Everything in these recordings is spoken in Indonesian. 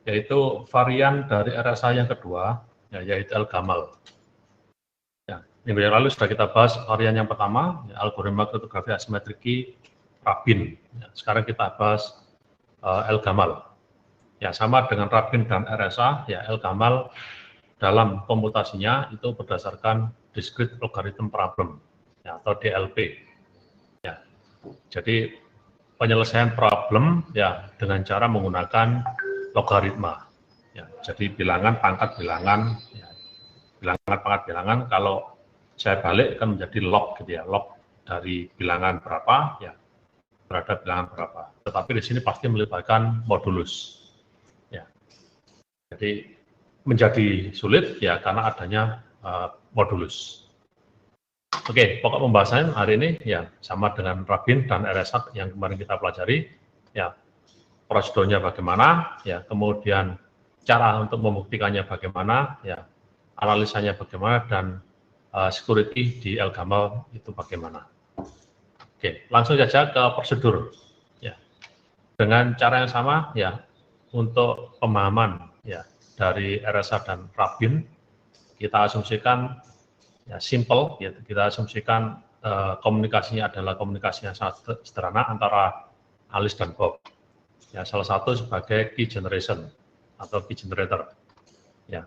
yaitu varian dari RSA yang kedua, ya, yaitu L-gamal. Ya, minggu yang lalu sudah kita bahas varian yang pertama, ya, algoritma kriptografi asimetrik Rabin. Ya, sekarang kita bahas L-gamal. Ya, sama dengan Rabin dan RSA, ya, L-gamal dalam komputasinya itu berdasarkan discrete logarithm problem, ya, atau DLP. Ya, jadi penyelesaian problem ya dengan cara menggunakan logaritma. Ya, jadi bilangan pangkat bilangan, ya, bilangan pangkat bilangan kalau saya balik kan menjadi log gitu ya, log dari bilangan berapa ya terhadap bilangan berapa. Tetapi di sini pasti melibatkan modulus. Ya, jadi menjadi sulit ya karena adanya modulus. Oke, pokok pembahasan hari ini ya sama dengan Rabin dan RSA yang kemarin kita pelajari. Ya, prosedurnya bagaimana, ya, kemudian cara untuk membuktikannya bagaimana, ya, analisanya bagaimana, dan security di L-gamal itu bagaimana. Oke, langsung saja ke prosedur. Ya, dengan cara yang sama, ya, untuk pemahaman ya dari RSA dan Rabin, kita asumsikan ya simple, ya, kita asumsikan komunikasinya adalah komunikasi yang sangat sederhana antara Alice dan Bob. Ya, salah satu sebagai key generation atau key generator. Ya,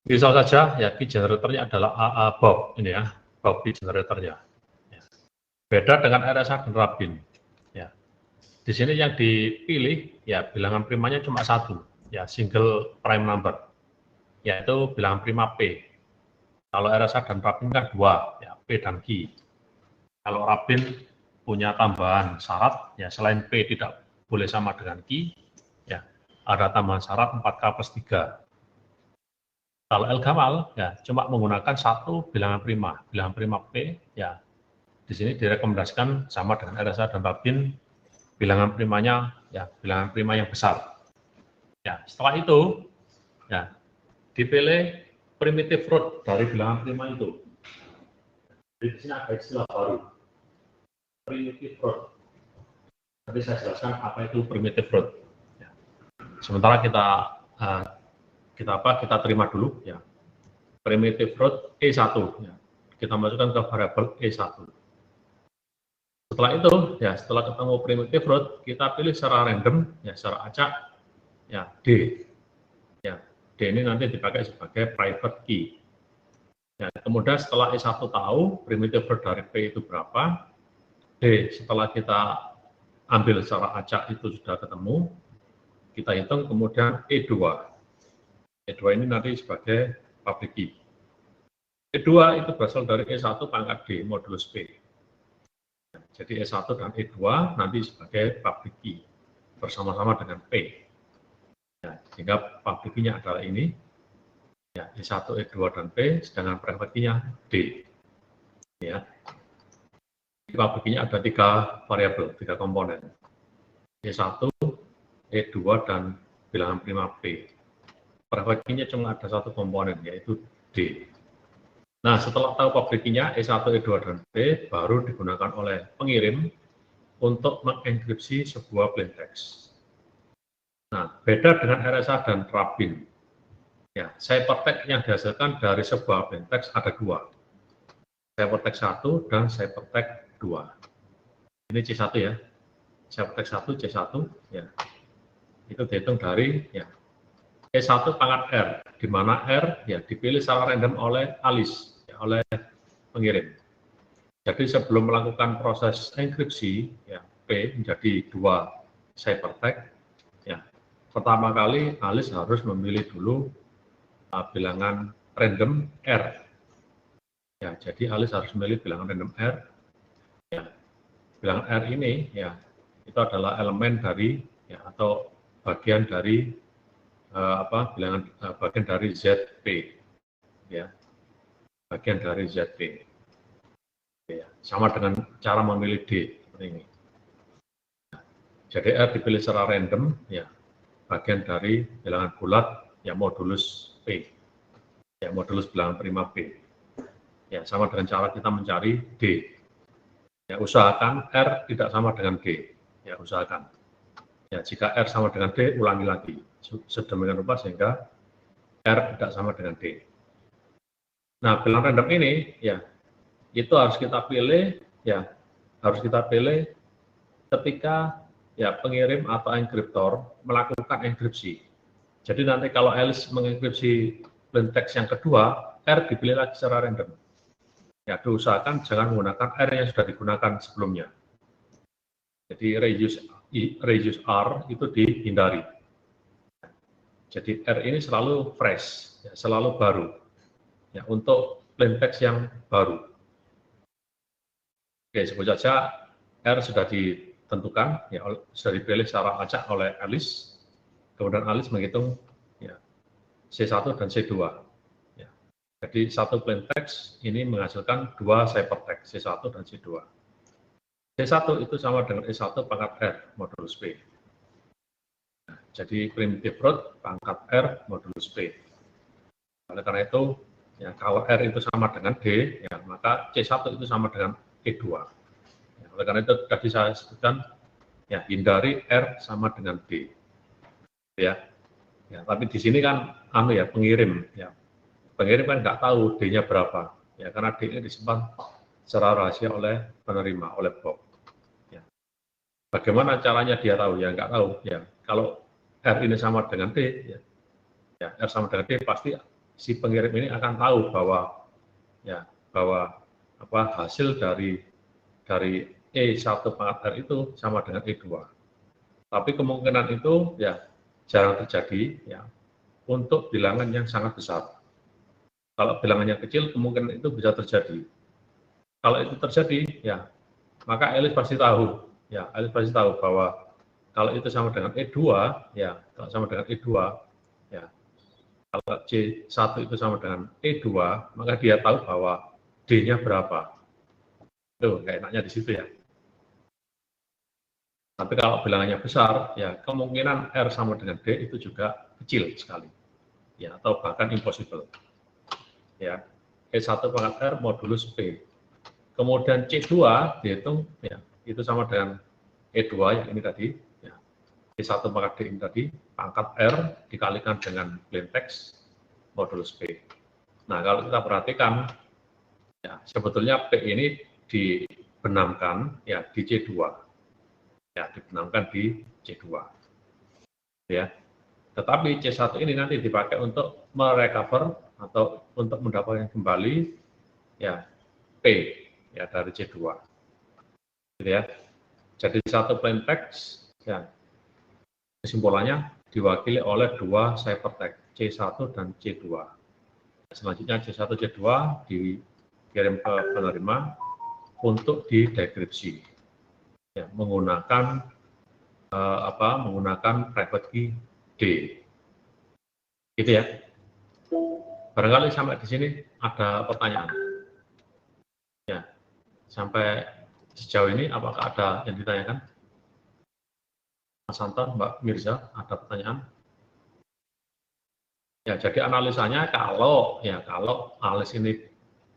misal saja ya key generatornya adalah AA Bob ini ya, Bob key generatornya. Ya. Beda dengan RSA dan Rabin. Ya, di sini yang dipilih ya bilangan primanya cuma satu, ya single prime number, yaitu bilangan prima P. Kalau RSA dan Rabin kan dua, ya P dan Q. Kalau Rabin punya tambahan syarat, ya selain P tidak boleh sama dengan Q, ya ada tambahan syarat 4K plus 3. Kalau L-gamal, ya cuma menggunakan satu bilangan prima P, ya di sini direkomendasikan sama dengan RSA dan Rabin, bilangan primanya, ya bilangan prima yang besar. Ya, setelah itu, ya dipilih primitive root dari bilangan prima itu. Jadi di sini ada istilah baru, primitive root. Nanti saya jelaskan apa itu primitive root. Ya. Sementara kita terima dulu ya primitive root E1 ya. Kita masukkan ke variabel E1. Setelah itu ya setelah ketemu primitive root kita pilih secara random ya secara acak ya D. Ya, D ini nanti dipakai sebagai private key. Ya, kemudian setelah E1 tahu primitive root dari P itu berapa, D setelah kita ambil secara acak itu sudah ketemu, kita hitung kemudian E2. E2 ini nanti sebagai public key. E2 itu berasal dari E1 pangkat D modulus P. Jadi E1 dan E2 nanti sebagai public key bersama-sama dengan P. Ya, sehingga public key-nya adalah ini. Ya, E1, E2 dan P, sedangkan private key-nya D. Ya. Di public key-nya ada 3 variabel, 3 komponen. E1, E2 dan bilangan prima P. Private key-nya cuma ada satu komponen, yaitu D. Nah, setelah tahu public key-nya E1, E2, dan P, baru digunakan oleh pengirim untuk mengenkripsi sebuah plain text. Nah, beda dengan RSA dan Rabin. Ya, ciphertext yang dihasilkan dari sebuah plain text ada dua. Ciphertext 1 dan ciphertext 2. Ini C1 ya. Ciphertext 1, C1 ya. Itu dihitung dari ya E1 pangkat R, di mana R ya dipilih secara random oleh Alice, ya, oleh pengirim. Jadi sebelum melakukan proses enkripsi, ya, P menjadi 2 ciphertext, ya, pertama kali Alice harus memilih dulu bilangan random R. Ya, jadi Alice harus memilih bilangan random R. Ya, bilangan R ini ya itu adalah elemen dari ya atau bagian dari bagian dari ZP, ya, bagian dari ZP. Ya, sama dengan cara memilih D seperti ini. Ya, jadi R dipilih secara random, ya, bagian dari bilangan bulat, ya modulus P, ya modulus bilangan prima P. Ya, sama dengan cara kita mencari D. Ya, usahakan R tidak sama dengan D. Ya, usahakan. Ya, jika R sama dengan D, ulangi lagi. Sedemikian rupa sehingga R tidak sama dengan D. Nah, bilangan random ini, ya, itu harus kita pilih, ya, harus kita pilih ketika ya pengirim atau enkriptor melakukan enkripsi. Jadi nanti kalau Alice mengenkripsi plain text yang kedua, R dipilih lagi secara random. Ya, diusahakan jangan menggunakan R yang sudah digunakan sebelumnya. Jadi reuse R itu dihindari. Jadi R ini selalu fresh, ya, selalu baru, ya, untuk plain text yang baru. Oke, sebut saja R sudah ditentukan, ya, sudah dipilih secara acak oleh Alice. Kemudian Alice menghitung ya, C1 dan C2. Ya. Jadi satu plain text ini menghasilkan dua ciphertext, C1 dan C2. C1 itu sama dengan E1 pangkat R modulus P. Nah, jadi primitive root pangkat R modulus P. Oleh karena itu, ya, kalau R itu sama dengan D, ya, maka C1 itu sama dengan E2. Ya, oleh karena itu tadi saya sebutkan, ya, hindari R sama dengan D. Ya, ya, tapi di sini kan ya pengirim, ya, pengirim kan nggak tahu D-nya berapa, ya, karena D-nya disimpan secara rahasia oleh penerima, oleh Bob. Ya. Bagaimana caranya dia tahu? Ya nggak tahu. Ya, kalau R ini sama dengan D, ya, ya, R sama dengan D, pasti si pengirim ini akan tahu bahwa, ya, bahwa hasil dari E1 pangkat R itu sama dengan E2. Tapi kemungkinan itu, ya, jarang terjadi, ya, untuk bilangan yang sangat besar. Kalau bilangannya kecil, kemungkinan itu bisa terjadi. Kalau itu terjadi, ya, maka Alice pasti tahu, ya, Alice pasti tahu bahwa kalau itu sama dengan E2, ya, kalau sama dengan E2, ya, kalau C1 itu sama dengan E2, maka dia tahu bahwa D-nya berapa. Tuh, nggak enaknya di situ, ya. Tapi kalau bilangannya besar, ya, kemungkinan R sama dengan D itu juga kecil sekali, ya, atau bahkan impossible. Ya, E1 pangkat R modulus P. Kemudian C2 dihitung, ya, itu sama dengan E2 yang ini tadi, ya, E1 pangkat D ini tadi, pangkat R dikalikan dengan plain text modulus P. Nah, kalau kita perhatikan, ya, sebetulnya P ini dibenamkan, ya, di C2. Ya, dibenamkan di C2. Ya. Tetapi C1 ini nanti dipakai untuk merecover atau untuk mendapatkan kembali, ya, P, ya, dari C2. Gitu ya. Jadi satu plain text, ya, kesimpulannya diwakili oleh dua ciphertext, C1 dan C2. Selanjutnya C1, C2 dikirim ke penerima untuk didekripsi, ya, menggunakan menggunakan private key D. Gitu ya. Barangkali sampai di sini ada pertanyaan. Ya, sampai sejauh ini apakah ada yang ditanyakan? Mas Anton, Mbak Mirza, ada pertanyaan? Ya, jadi analisanya kalau Alice ini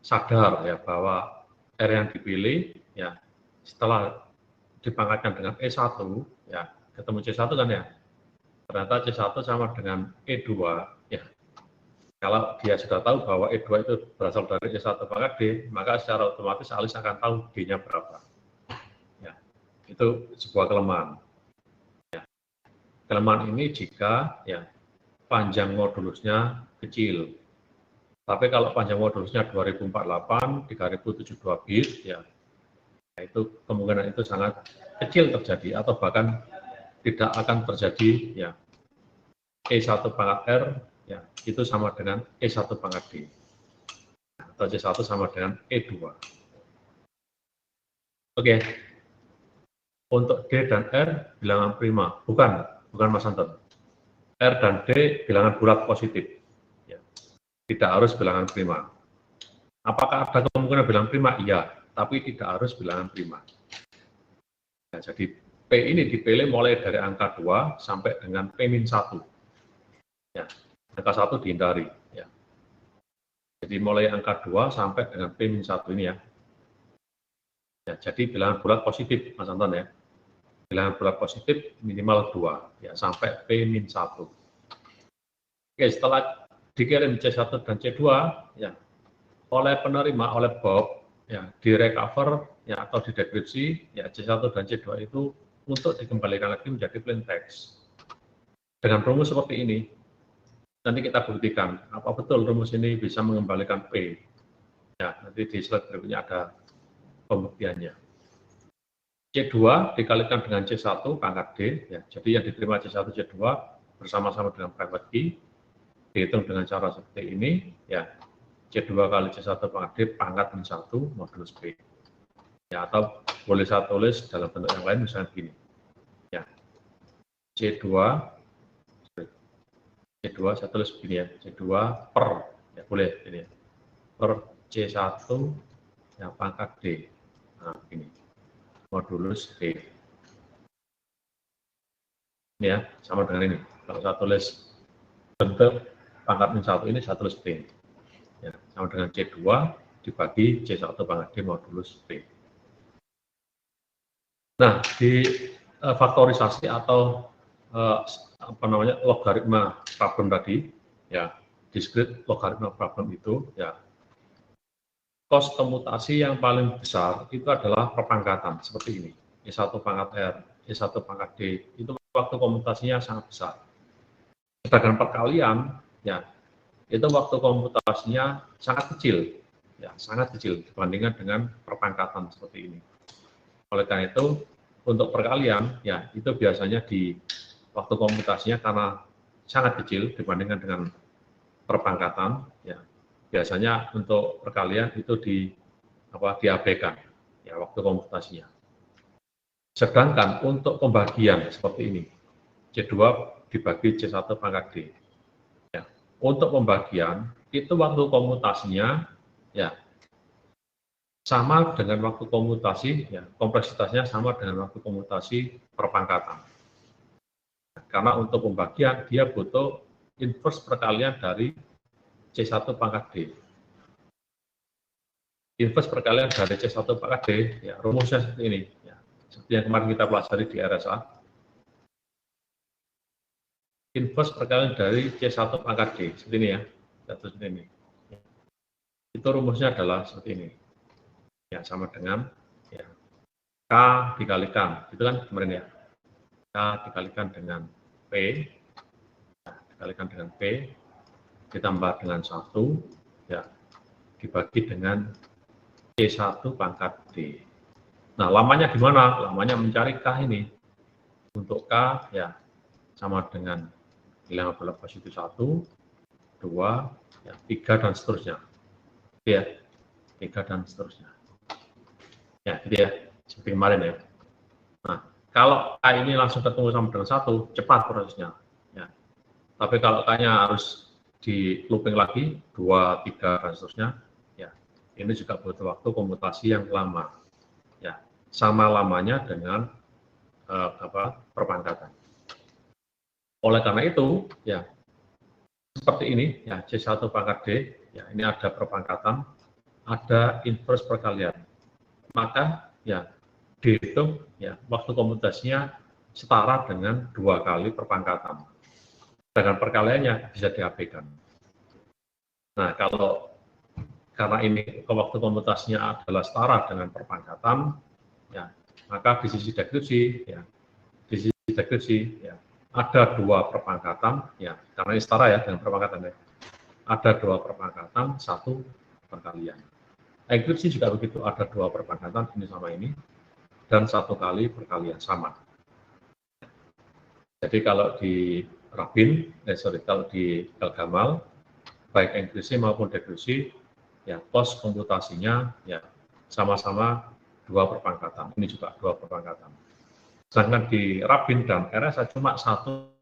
sadar, ya, bahwa R yang dipilih, ya, setelah dipangkatkan dengan E1, ya, ketemu C1 kan, ya, ternyata C1 sama dengan E2, ya. Kalau dia sudah tahu bahwa E2 itu berasal dari E1 pangkat D, maka secara otomatis Alice akan tahu D-nya berapa. Ya, itu sebuah kelemahan. Ya. Kelemahan ini jika, ya, panjang modulusnya kecil. Tapi kalau panjang modulusnya 2048, 3072 bit, ya, itu kemungkinan itu sangat kecil terjadi atau bahkan tidak akan terjadi, ya, E1 pangkat R, ya, itu sama dengan E1 pangkat D, atau C1 sama dengan E2. Oke, untuk D dan R bilangan prima, bukan Mas Anton. R dan D bilangan bulat positif, ya, tidak harus bilangan prima. Apakah ada kemungkinan bilangan prima? Iya, tapi tidak harus bilangan prima. Ya, jadi P ini dipilih mulai dari angka 2 sampai dengan P-1. Ya, angka 1 dihindari. Ya. Jadi mulai angka 2 sampai dengan P-1 ini, ya. Ya, jadi bilangan bulat positif, Mas Anton, ya. bilangan bulat positif minimal 2, ya, sampai P-1. Oke, setelah dikirim C1 dan C2, ya, oleh penerima, oleh Bob, ya, direcover, ya, atau didekripsi, ya, C1 dan C2 itu untuk dikembalikan lagi menjadi plain text. Dengan rumus seperti ini, nanti kita buktikan, apa betul rumus ini bisa mengembalikan P. Ya, nanti di slide berikutnya ada pembuktiannya. C2 dikalikan dengan C1 pangkat D, ya, jadi yang diterima C1, C2 bersama-sama dengan private key, dihitung dengan cara seperti ini, ya, C2 kali C1 pangkat D pangkat min 1 modulus P. Ya, atau boleh saya tulis dalam bentuk yang lain, misalnya begini. Ya, C2, saya tulis begini ya, C2 per, ya boleh ini, per C1 yang pangkat D. Nah, begini, modulus D. Ini ya, sama dengan ini. Kalau saya tulis bentuk pangkat min 1 ini, saya tulis P. Ya, sama dengan C2 dibagi C1 pangkat D modulus P. Nah, di faktorisasi atau apa namanya, logaritma problem tadi, ya, discrete logaritma problem itu, ya, kos komutasi yang paling besar itu adalah perpangkatan seperti ini. E1 pangkat R, E1 pangkat D, itu waktu komutasinya sangat besar. Sedangkan perkalian, ya, itu waktu komutasinya sangat kecil, ya, sangat kecil dibandingkan dengan perpangkatan seperti ini. Oleh karena itu, untuk perkalian, ya, itu biasanya di waktu komutasinya karena sangat kecil dibandingkan dengan perpangkatan, ya, biasanya untuk perkalian itu diabaikan, ya, waktu komutasinya. Sedangkan untuk pembagian seperti ini, C2 dibagi C1 pangkat D. Ya, untuk pembagian itu waktu komutasinya, ya, sama dengan waktu komutasi, ya, kompleksitasnya sama dengan waktu komutasi perpangkatan. Karena untuk pembagian dia butuh inverse perkalian dari C1 pangkat D. Inverse perkalian dari C1 pangkat D, ya, rumusnya seperti ini, ya, seperti yang kemarin kita pelajari di RSA. Inverse perkalian dari C1 pangkat D, seperti ini ya, seperti ini. Itu rumusnya adalah seperti ini, ya, sama dengan, ya, K dikalikan, itu kan kemarin ya, K dikalikan dengan P, ya, dikalikan dengan P, ditambah dengan 1, ya, dibagi dengan C1 pangkat D. Nah, lamanya gimana? Lamanya mencari K ini. Untuk K, ya, sama dengan bilangan bulat positif 1, 2, ya, 3, dan seterusnya. Ya, 3 dan seterusnya. Ya, gitu ya, seperti kemarin ya. Nah, kalau K ini langsung ketemu sama dengan 1, cepat prosesnya. Ya. Tapi kalau K-nya harus di looping lagi, 2, 3, dan seterusnya, ya, ini juga butuh waktu komutasi yang lama. Ya, sama lamanya dengan perpangkatan. Oleh karena itu, ya, seperti ini, ya, C1 pangkat D, ya, ini ada perpangkatan, ada inverse perkalian. Maka, ya, dihitung, ya, waktu komutasinya setara dengan 2 kali perpangkatan. Dengan perkaliannya bisa diabaikan. Nah, karena ini waktu komutasinya adalah setara dengan perpangkatan, ya, maka di sisi deskripsi, ya, ya, ada 2 perpangkatan, ya, karena ini setara ya dengan perpangkatan ya. Ada 2 perpangkatan, 1 perkalian. Enkripsi juga begitu, ada 2 perpangkatan ini sama ini dan 1 kali perkalian sama. Jadi kalau di Rabin, kalau di Elgamal, baik enkripsi maupun dekripsi, ya, kos komputasinya, ya, sama-sama 2 perpangkatan. Ini juga 2 perpangkatan. Sedangkan di Rabin dan RSA cuma 1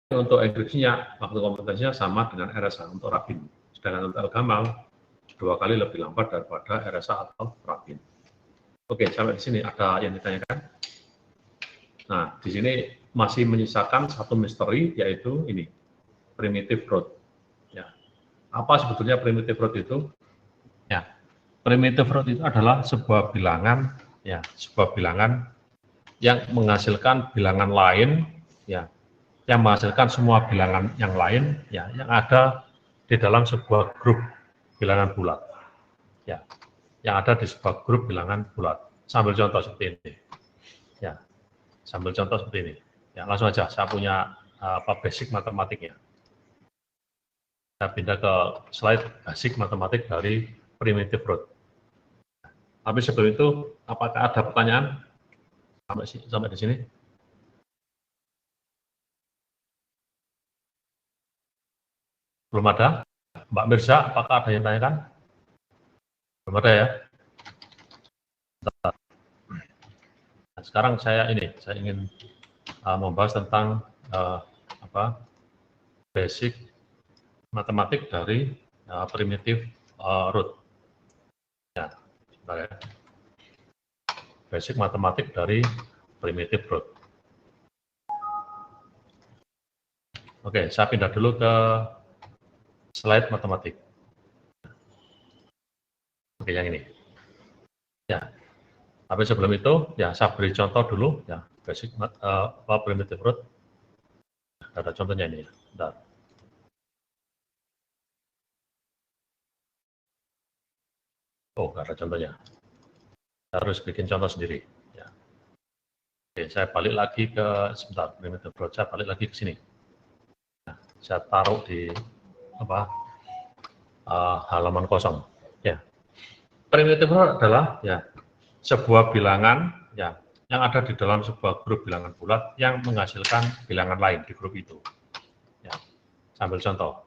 Untuk enkripsinya, waktu komputasinya sama dengan RSA untuk Rabin. Sedangkan untuk Elgamal 2 kali lebih lambat daripada RSA atau Rabin. Oke, sampai di sini ada yang ditanyakan. Nah, di sini masih menyisakan satu misteri, yaitu ini, primitive root. Ya. Apa sebetulnya primitive root itu? Ya, primitive root itu adalah sebuah bilangan, ya, sebuah bilangan yang menghasilkan bilangan lain, ya, yang menghasilkan semua bilangan yang lain, ya, yang ada di dalam sebuah grup bilangan bulat, ya, yang ada di sebuah grup bilangan bulat. Sambil contoh seperti ini, ya, sambil contoh seperti ini, ya, langsung aja. Saya punya basic matematiknya. Saya pindah ke slide basic matematik dari primitive root. Tapi sebelum itu, apakah ada pertanyaan sampai di sini? Belum ada? Mbak Mirza, apakah ada yang tanyakan? Belum ada ya? Nah, sekarang saya ingin membahas tentang basic matematik dari primitive root. Ya, sebentar ya. Basic matematik dari primitive root. Oke, saya pindah dulu ke slide matematik. Oke, yang ini. Ya. Tapi sebelum itu, ya saya beri contoh dulu, ya basic primitive root. Ada contohnya ini. Bentar. Oh, nggak ada contohnya. Saya harus bikin contoh sendiri. Ya. Oke, saya balik lagi ke sebentar primitive root. Saya balik lagi ke sini. Nah, saya taruh di halaman kosong. Ya. Primitive root adalah ya sebuah bilangan ya yang ada di dalam sebuah grup bilangan bulat yang menghasilkan bilangan lain di grup itu. Ya, sambil contoh.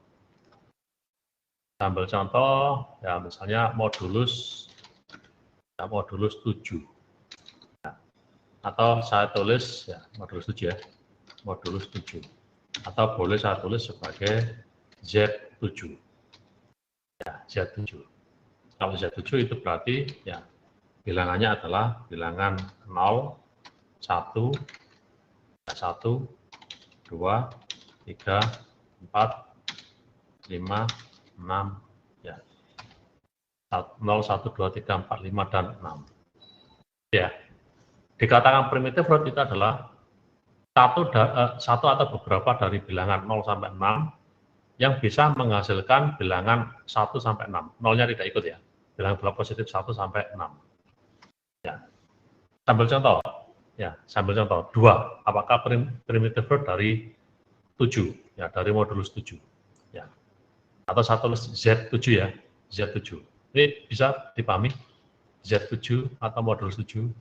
Ya misalnya modulus 7. Ya, atau saya tulis ya modulus 7 ya. Modulus 7. Atau boleh saya tulis sebagai Z7. Ya, Z7. Kalau Z7 itu berarti ya bilangannya adalah bilangan 0, 1, 1, 2, 3, 4, 5, 6, ya. 0, 1, 2, 3, 4, 5, dan 6. Ya. Dikatakan primitive root itu adalah satu atau beberapa dari bilangan 0 sampai 6 yang bisa menghasilkan bilangan 1 sampai 6. Nolnya tidak ikut ya. Bilangan bulat positif 1 sampai 6. Ya. Sambil contoh. Ya, sambil contoh. 2. Apakah primitive root dari 7? Ya, dari modulus 7. Ya. Atau saya tulis Z7 ya. Z7. Ini bisa dipahami? Z7 atau modulus 7.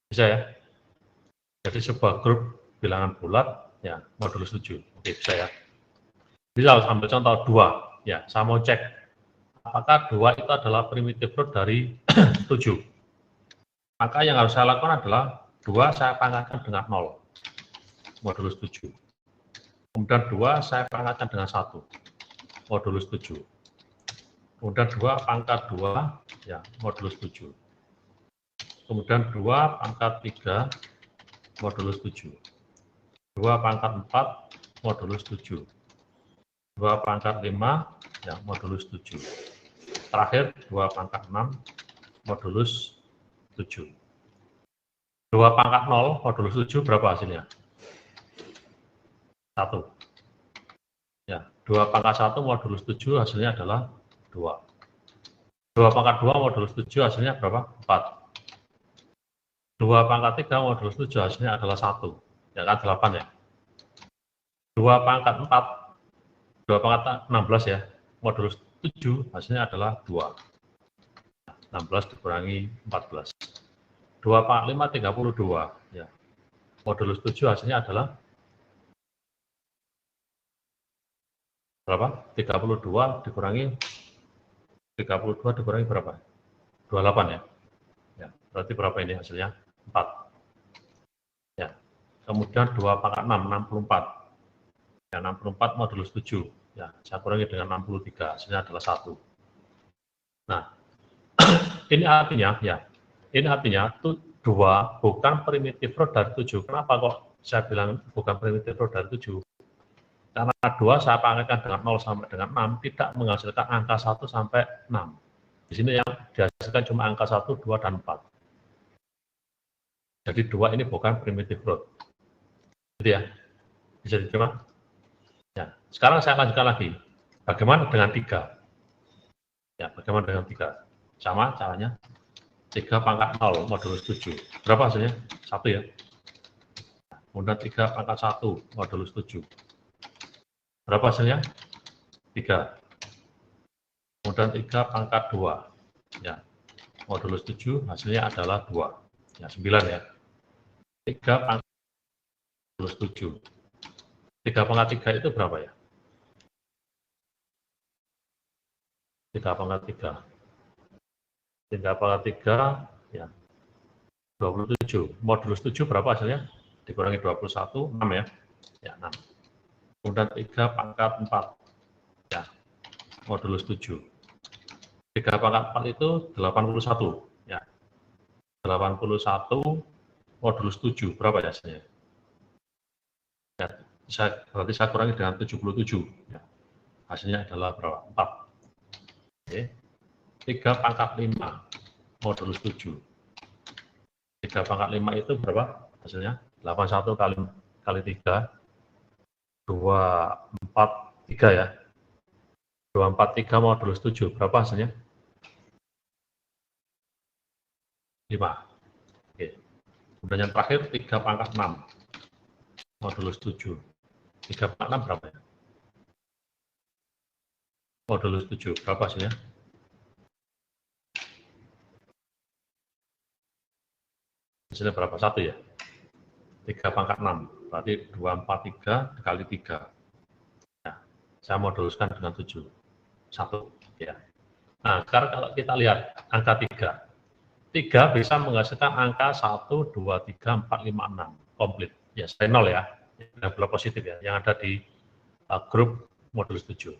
Bisa ya? Jadi sebuah grup bilangan bulat, ya, modulus 7. Oke, bisa ya? Bisa sambil contoh 2. Ya, saya mau cek apakah 2 itu adalah primitive root dari 7. Maka yang harus saya lakukan adalah 2 saya pangkatkan dengan 0. Modulus 7. Kemudian 2 saya pangkatkan dengan 1. Modulus 7. Kemudian 2 pangkat 2, ya, modulus 7. Kemudian 2 pangkat 3, modulus 7. 2 pangkat 4, modulus 7. 2 pangkat 5, ya, modulus 7. Terakhir 2 pangkat 6, modulus 7. 2 pangkat 0, modulus 7 berapa hasilnya? 1. Ya, 2 pangkat 1, modulus 7 hasilnya adalah 2. 2 pangkat 2, modulus 7 hasilnya berapa? 4. 2 pangkat 3, modulus 7 hasilnya adalah 1. Ya kan 8 ya. 2 pangkat 4, 2 pangkat 16 ya, modulus 7 hasilnya adalah 2. 16 dikurangi 14. 2 pangkat 5, 32. Ya. Modulus 7 hasilnya adalah berapa? 32 dikurangi berapa? 28 ya. Ya, berarti berapa ini hasilnya? 4. Ya. Kemudian 2 pangkat 6, 64. Ya, 64 modulus 7. Ya, saya kurangi dengan 63, hasilnya adalah 1. Nah, ini artinya, ya, ini artinya 2 bukan primitive root dari 7. Kenapa kok saya bilang bukan primitive root dari 7? Karena 2 saya pangkatkan dengan 0 sampai dengan 6, tidak menghasilkan angka 1 sampai 6. Di sini yang dihasilkan cuma angka 1, 2, dan 4. Jadi 2 ini bukan primitive root. Gitu ya, bisa diterima? Ya, sekarang saya lanjutkan lagi. Bagaimana dengan 3? Ya, bagaimana dengan 3? Sama caranya. 3 pangkat 0 modulus 7. Berapa hasilnya? 1 ya. Kemudian 3 pangkat 1 modulus 7. Berapa hasilnya? 3. Kemudian 3 pangkat 2. Ya, modulus 7 hasilnya adalah 2. Ya, 9 ya. 3 pangkat modulus 7. 3 pangkat 3 itu berapa ya? 3 pangkat 3. 3 pangkat 3, ya, 27. Modulus 7 berapa hasilnya? Dikurangi 21, 6 ya. Ya, 6. Kemudian 3 pangkat 4. Ya, modulus 7. 3 pangkat 4 itu 81. Ya, 81 modulus 7. Berapa ya hasilnya? Ya, berarti saya kurangi dengan 77. Ya, hasilnya adalah berapa? 4. Oke. 3 pangkat 5 modulus 7. 3 pangkat 5 itu berapa hasilnya? 81 kali 3. 243 ya. 243 modulus 7. Berapa hasilnya? 5. Oke. Kemudian yang terakhir 3 pangkat 6 modulus 7. 3 pangkat 6 berapa ya? Modulus 7. Berapa hasilnya? Hasilnya berapa? 1 ya? 3 pangkat 6. Berarti 243 kali 3. Ya, saya moduluskan dengan 7. 1. Ya. Nah, sekarang kalau kita lihat angka 3. 3 bisa menghasilkan angka 1, 2, 3, 4, 5, 6. Komplit. Ya, sampai 0 ya. Yang belum positif ya. Yang ada di grup modulus 7.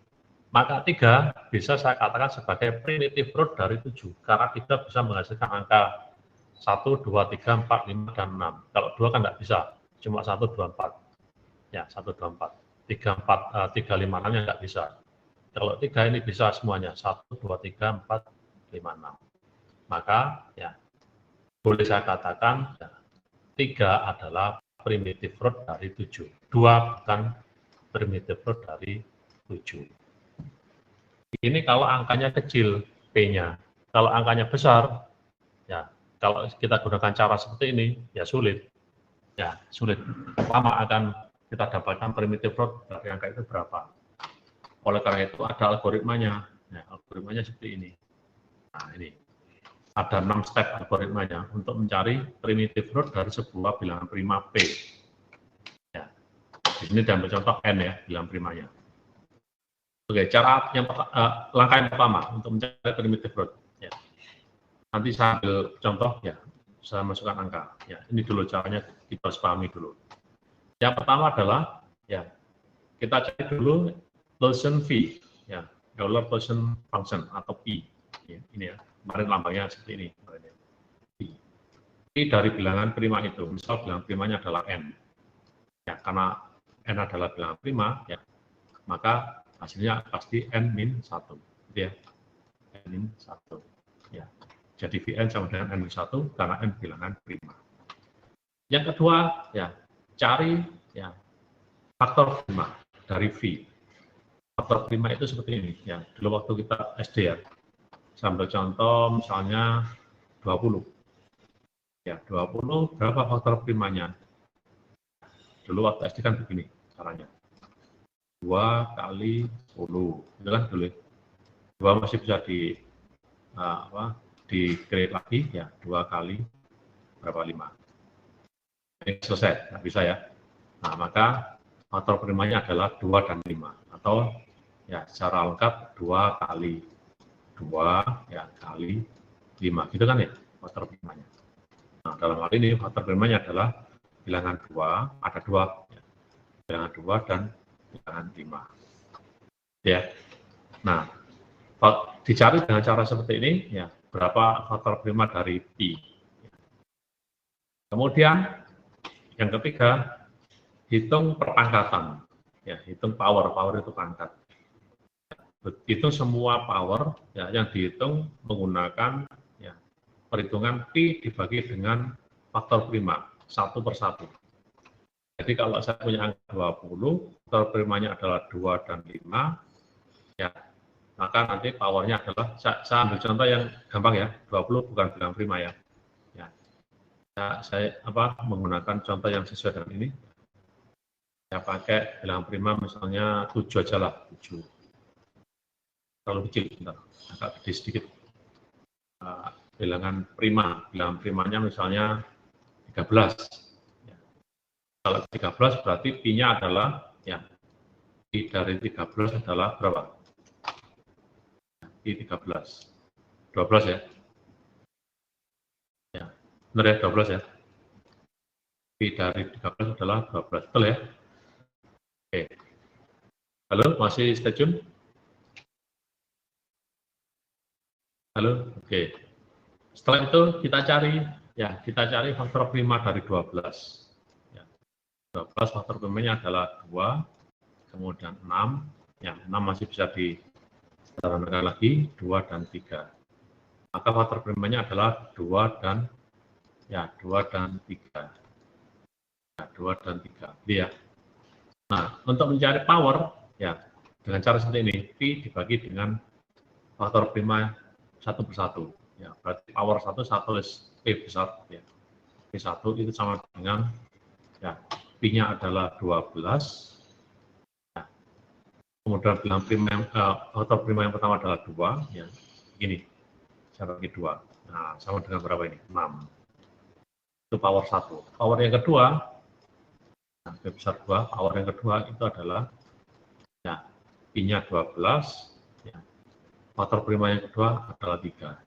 Maka 3 bisa saya katakan sebagai primitive root dari 7. Karena 3 bisa menghasilkan angka 1, 2, 3, 4, 5, dan 6. Kalau 2 kan tidak bisa. Cuma 1, 2, 4. Ya, 1, 2, 4. 3, 4, 3, 5, 6 nya nggak bisa. Kalau 3 ini bisa semuanya. 1, 2, 3, 4, 5, 6. Maka ya boleh saya katakan ya, 3 adalah primitive root dari 7. 2 bukan primitive root dari 7. Ini kalau angkanya kecil P-nya. Kalau angkanya besar, ya kalau kita gunakan cara seperti ini, ya sulit. Ya, sulit. Lama akan kita dapatkan primitive root dari angka itu berapa. Oleh karena itu ada algoritmanya. Ya, algoritmanya seperti ini. Nah, ini. Ada 6 step algoritmanya untuk mencari primitive root dari sebuah bilangan prima P. Ya. Di sini diambil contoh N ya, bilangan primanya. Oke, cara yang langkah yang pertama untuk mencari primitive root. Ya. Nanti saya ambil contoh ya, saya masukkan angka. Ya, ini dulu caranya kita harus pahami dulu. Yang pertama adalah ya kita cari dulu Gaussian V, ya Euler Gaussian function atau P. Ya, ini ya, kemarin lambangnya seperti ini. P dari bilangan prima itu, misal bilangan primanya adalah n. Ya, karena n adalah bilangan prima, ya maka hasilnya pasti n-1, gitu ya. n-1. Ya. Jadi Vn sama dengan n-1 karena n bilangan prima. Yang kedua, ya cari ya faktor prima dari V. Faktor prima itu seperti ini, ya. Dulu waktu kita SD ya, sambil contoh misalnya 20. Ya, 20 berapa faktor primanya? Dulu waktu SD kan begini caranya. 2 kali 10, itu kan dulu. 2 masih bisa di create lagi ya, 2 kali berapa 5. Ini selesai, nggak bisa ya. Nah, maka faktor primanya adalah 2 dan 5 atau ya secara lengkap 2 kali 2 ya kali 5 gitu kan ya faktor primanya. Nah, dalam hal ini faktor primanya adalah bilangan 2, ada 2 ya. Bilangan 2 dan bilangan prima. Ya. Nah, dicari dengan cara seperti ini, ya, berapa faktor prima dari pi. Kemudian yang ketiga, hitung perpangkatan. Ya, hitung power itu pangkat. Itu semua power ya, yang dihitung menggunakan ya, perhitungan pi dibagi dengan faktor prima, 1/1. Jadi kalau saya punya angka 20, faktor primanya adalah 2 dan 5, ya, maka nanti powernya adalah, saya ambil contoh yang gampang ya, 20 bukan bilangan prima ya. Ya, saya menggunakan contoh yang sesuai dengan ini. Saya pakai bilangan prima misalnya 7 aja lah, 7. Terlalu kecil, bentar, agak gede sedikit. Bilangan primanya misalnya 13. Ya. Kalau 13 berarti pi-nya adalah, ya, pi dari 13 adalah berapa? Pi 13. 12 ya. Ya, benar ya, 12 ya. Pi dari 13 adalah 12, betul ya? Oke. Halo, masih stay tune? Halo, oke. Setelah itu kita cari faktor prima dari 12. Ya, 12 faktor primanya adalah 2, kemudian 6, ya 6 masih bisa disederhanakan lagi, 2 dan 3. Maka faktor primanya adalah 2 dan 3. Ya, 2 dan 3. Ya. Nah, untuk mencari power, ya dengan cara seperti ini, pi dibagi dengan faktor prima 1/1. Ya, berarti power 1 P besar, ya. P1 itu sama dengan, ya, pi-nya adalah 12. Ya. Kemudian bilangan prima faktor prima yang pertama adalah 2, ya. Ini, saya bagi 2. Nah, sama dengan berapa ini? 6. Itu power 1. Power yang kedua, nah, P besar 2, power yang kedua itu adalah, ya, pi-nya 12, ya. Faktor prima yang kedua adalah 3.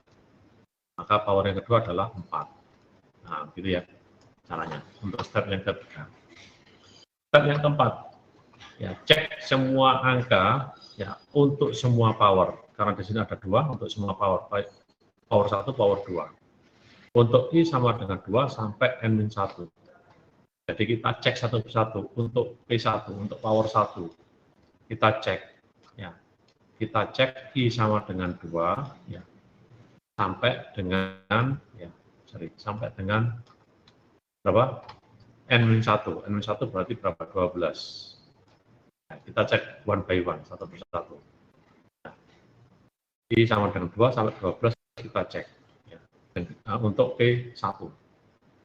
Maka power yang kedua adalah 4. Nah, gitu ya caranya untuk step yang ketiga. Step yang keempat, ya, cek semua angka ya untuk semua power. Karena di sini ada 2 untuk semua power, baik power 1, power 2. Untuk I sama dengan 2 sampai N-1. Jadi kita cek satu persatu. Untuk P1, untuk power 1, kita cek, ya, kita cek I sama dengan 2, ya, sampai dengan, ya, sampai dengan berapa? N-1. N-1 berarti berapa? 12. Nah, kita cek one by one, satu persatu. Nah, I sama dengan 2 sampai 12 kita cek. Ya. Untuk P1.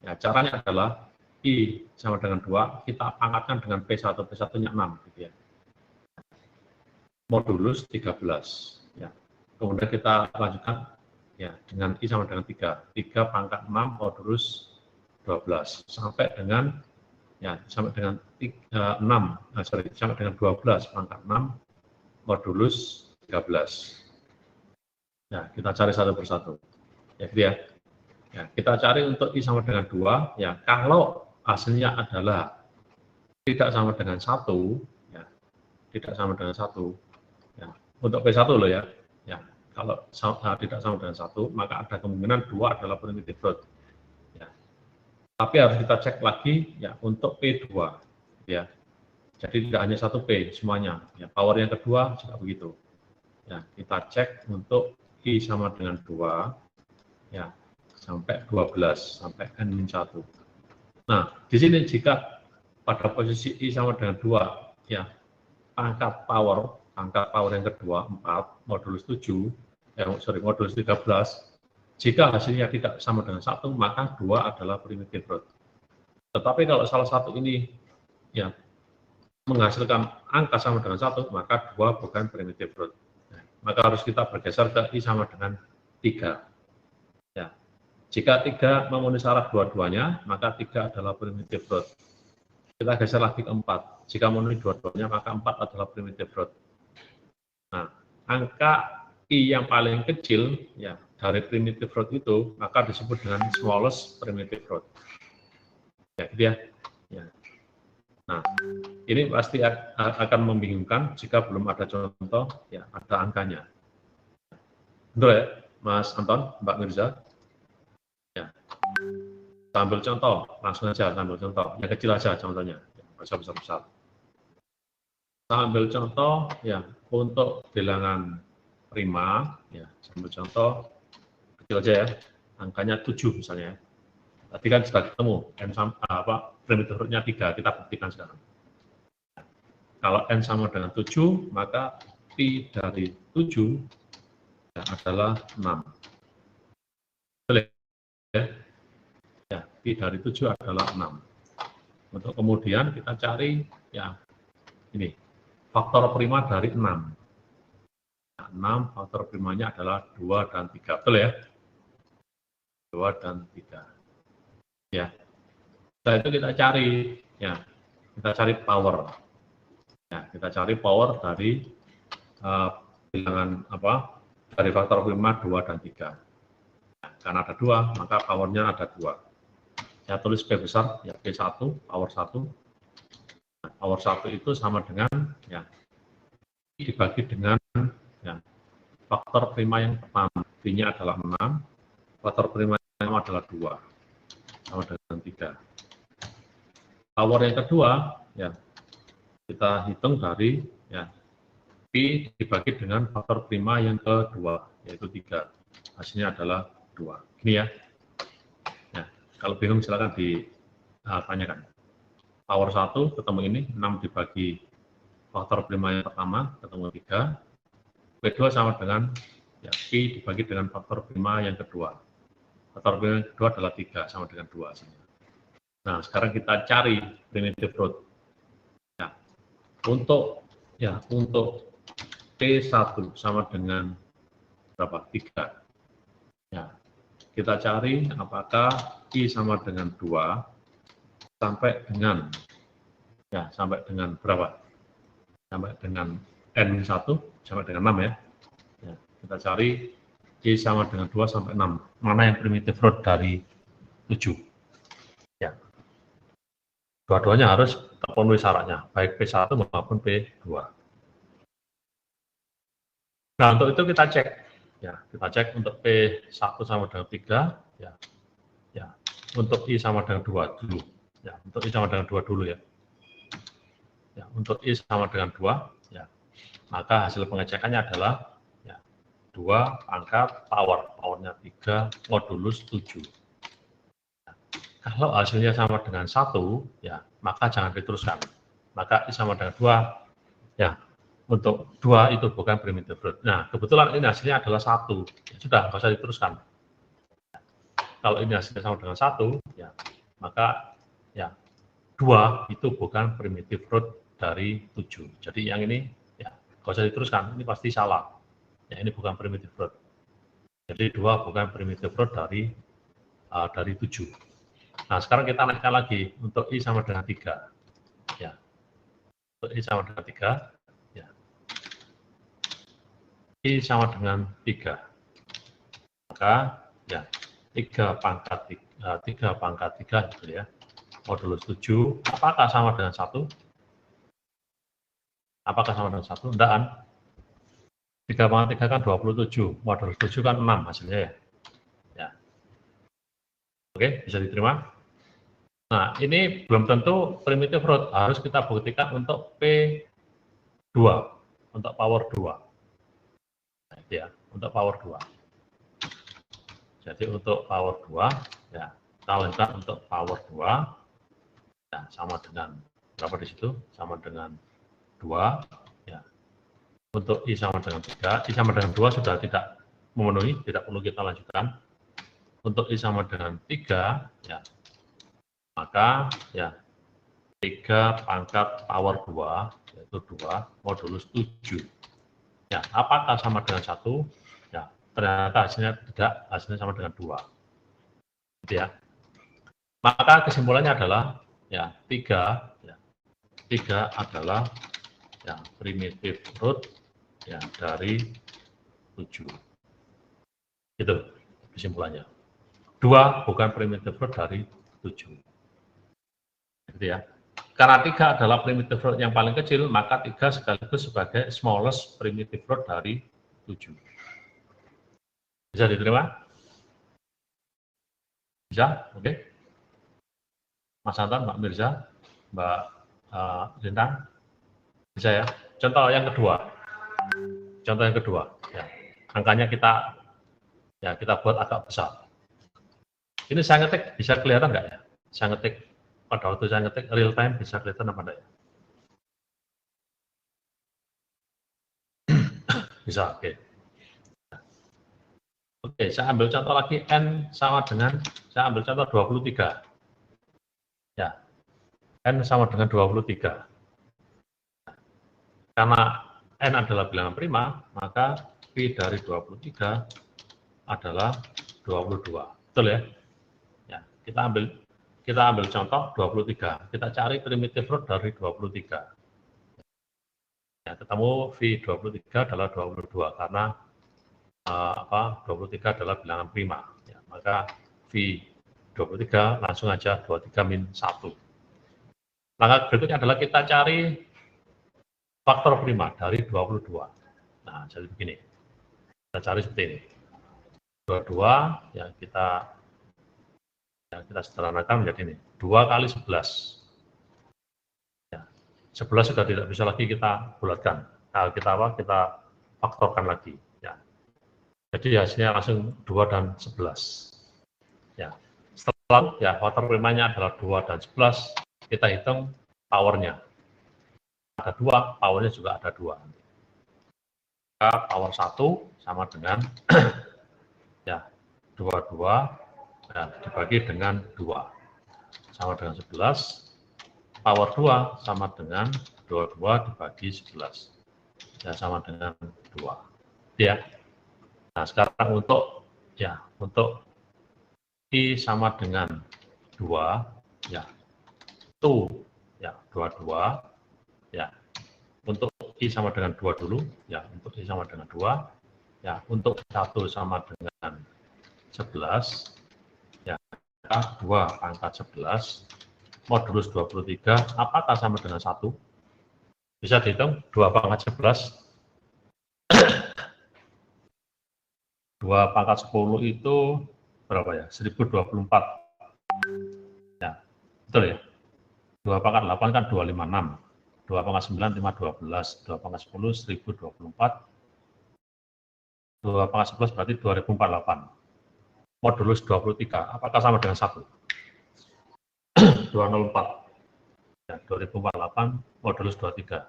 Ya, caranya adalah I sama dengan 2, kita pangkatkan dengan P1. P1-nya 6. Gitu ya. Modulus 13. Ya. Kemudian kita lanjutkan, ya, dengan I sama dengan 3. 3 pangkat 6 modulus 12. Sampai dengan, ya, sampai dengan 12 pangkat 6 modulus 13. Ya, kita cari satu persatu. Ya, gitu ya. Ya, kita cari untuk I sama dengan 2, ya, kalau hasilnya adalah tidak sama dengan 1, ya, tidak sama dengan 1, ya, untuk P1 loh ya. Ya, kalau tidak sama dengan 1, maka ada kemungkinan 2 adalah primitive root. Ya. Tapi harus kita cek lagi, ya, untuk P2, ya. Jadi tidak hanya 1 P semuanya, ya, power yang kedua juga begitu. Ya, kita cek untuk I sama dengan 2, ya, sampai 12, sampai N-1. Nah, di sini jika pada posisi I sama dengan 2, ya, angka power yang kedua 4, modulus 7, modulus 13, jika hasilnya tidak sama dengan 1, maka 2 adalah primitive root. Tetapi kalau salah satu ini, ya, menghasilkan angka sama dengan 1, maka 2 bukan primitive root. Nah, maka harus kita bergeser ke I sama dengan 3. Ya. Jika 3 memenuhi syarat dua-duanya, maka 3 adalah primitive root. Kita geser lagi ke 4. Jika memenuhi dua-duanya, maka 4 adalah primitive root. Nah, angka I yang paling kecil, ya, dari primitive root itu, maka disebut dengan smallest primitive root. Ya, gitu ya. Ya. Nah, ini pasti akan membingungkan jika belum ada contoh, ya ada angkanya. Betul ya, Mas Anton, Mbak Mirza? Ya, sambil contoh, langsung aja sambil contoh. Yang kecil aja contohnya, nggak usah besar-besar. Sambil contoh, ya untuk bilangan prima, ya sambil contoh kecil aja ya, angkanya 7 misalnya. Tadi kan sudah ketemu, n sama primitive root-nya 3, kita buktikan sekarang. Kalau n sama dengan 7, maka pi dari 7 ya, adalah 6. Boleh ya? Ya, pi dari 7 adalah 6. Untuk kemudian kita cari ya ini faktor prima dari 6. Nah, 6 faktor primanya adalah 2 dan 3. Betul ya? 2 dan 3. Ya. Setelah itu kita cari ya, kita cari power. Ya, kita cari power dari bilangan apa? Dari faktor prima 2 dan 3. Nah, karena ada 2, maka powernya ada 2. Saya tulis P besar, ya P1, power 1. Nah, power 1 itu sama dengan ya dibagi dengan ya, faktor prima yang pertama. P-nya adalah 6, faktor prima yang pertama adalah 2, sama dengan 3. Power yang kedua, ya kita hitung dari ya Pi dibagi dengan faktor prima yang kedua, yaitu 3. Hasilnya adalah 2. Ini ya. Ya, kalau bingung silakan ditanyakan. Power 1 ketemu ini, 6 dibagi faktor prima yang pertama, ketemu 3. P2 sama dengan ya, Pi dibagi dengan faktor prima yang kedua. Faktor prima yang kedua adalah 3, sama dengan 2 hasilnya. Nah, sekarang kita cari primitive root. Ya, untuk P1 sama dengan berapa? 3. Ya, kita cari apakah I sama dengan 2 sampai dengan berapa? Sampai dengan N1 sampai dengan 6 ya. Ya, kita cari I sama dengan 2 sampai 6. Mana yang primitive root dari 7? Ya. Dua-duanya harus terpenuhi syaratnya, baik P1 maupun P2. Nah, untuk itu kita cek. Ya, kita cek untuk P1 sama dengan 3, ya. Ya, untuk I sama dengan 2 dulu. Ya, untuk I sama dengan 2 dulu ya. Ya, untuk I sama dengan 2, ya. Maka hasil pengecekannya adalah ya, 2 pangkat powernya 3 modulus 7. Ya, kalau hasilnya sama dengan 1, ya, maka jangan diteruskan. Maka I sama dengan 2, ya. Untuk 2 itu bukan primitive root. Nah, kebetulan ini hasilnya adalah 1. Ya, sudah, nggak usah diteruskan. Kalau ini hasilnya sama dengan 1, ya, maka ya 2 itu bukan primitive root dari 7. Jadi yang ini ya nggak usah diteruskan, ini pasti salah. Ya, ini bukan primitive root. Jadi 2 bukan primitive root dari 7. Nah, sekarang kita naikkan lagi untuk I sama dengan 3. Ya. Untuk I sama dengan 3, ya. I sama dengan 3. Maka ya 3 pangkat 3 gitu ya. Modulus 7, apakah sama dengan 1? Apakah sama dengan 1? Enggak kan? 3 pangkat 3 kan 27, modulus 7 kan 6 hasilnya ya. Ya. Oke, bisa diterima? Nah, ini belum tentu primitive root, harus kita buktikan untuk P2, untuk power 2. Nah, itu ya, untuk power 2. Jadi untuk power 2, ya, kita lanjutkan untuk power 2, ya, sama dengan, berapa di situ? Sama dengan 2, ya. Untuk I sama dengan 3, I sama dengan 2 sudah tidak memenuhi, tidak perlu kita lanjutkan. Untuk I sama dengan 3, ya, maka ya 3 pangkat power 2, yaitu 2 modulus 7. Ya, apakah sama dengan 1? Ya, ternyata hasilnya tidak, hasilnya sama dengan 2. Gitu ya. Maka kesimpulannya adalah ya 3 adalah ya primitive root ya dari 7. Itu kesimpulannya. 2 bukan primitive root dari 7. Gitu ya. Karena 3 adalah primitive root yang paling kecil, maka 3 sekaligus sebagai smallest primitive root dari 7. Bisa diterima? Bisa? Oke. Mas Anton, Mbak Mirza, Mbak Lintang? Bisa ya? Contoh yang kedua. Contoh yang kedua. Ya. Angkanya kita buat agak besar. Ini saya ngetik, bisa kelihatan nggak ya? Saya ngetik, pada waktu saya ngetik real time, bisa kelihatan apa enggak ya? Bisa, oke. Oke, saya ambil contoh lagi, N sama dengan, saya ambil contoh 23. Ya, N sama dengan 23. Karena N adalah bilangan prima, maka P dari 23 adalah 22. Betul ya? Ya, kita ambil contoh 23. Kita cari primitive root dari 23. Ya, ketemu V23 adalah 22 karena 23 adalah bilangan prima. Ya, maka V23 langsung aja 23 min 1. Langkah berikutnya adalah kita cari faktor prima dari 22. Nah, jadi begini. Kita cari seperti ini. 22 ya kita sederhanakan menjadi ini. 2 kali 11. Ya, 11 sudah tidak bisa lagi kita bulatkan. Nah, kita faktorkan lagi. Ya. Jadi hasilnya langsung 2 dan 11. Ya. Setelah ya faktor primanya adalah 2 dan 11, kita hitung powernya. Ada 2, powernya juga ada 2. Maka power 1 sama dengan ya 22 ya, dibagi dengan 2 sama dengan 11. Power 2 sama dengan 22 dibagi 11 ya sama dengan 2. Ya. Nah, sekarang untuk I sama dengan 2 ya. Itu ya 22 ya. Untuk I sama dengan 2 dulu ya, untuk I sama dengan 2 ya, untuk 1 sama dengan 11 ya, 2 pangkat 11 modulus 23 apakah sama dengan 1? Bisa dihitung 2 pangkat 11 2 pangkat 10 itu berapa ya? 1024 ya, betul ya? 2 pangkat 8 kan 256, 2 pangkat 9 512, 2 pangkat 10 1024, 2 pangkat 11 berarti 2048. Modulus 23 apakah sama dengan 1? 204 ya, 2048 modulus 23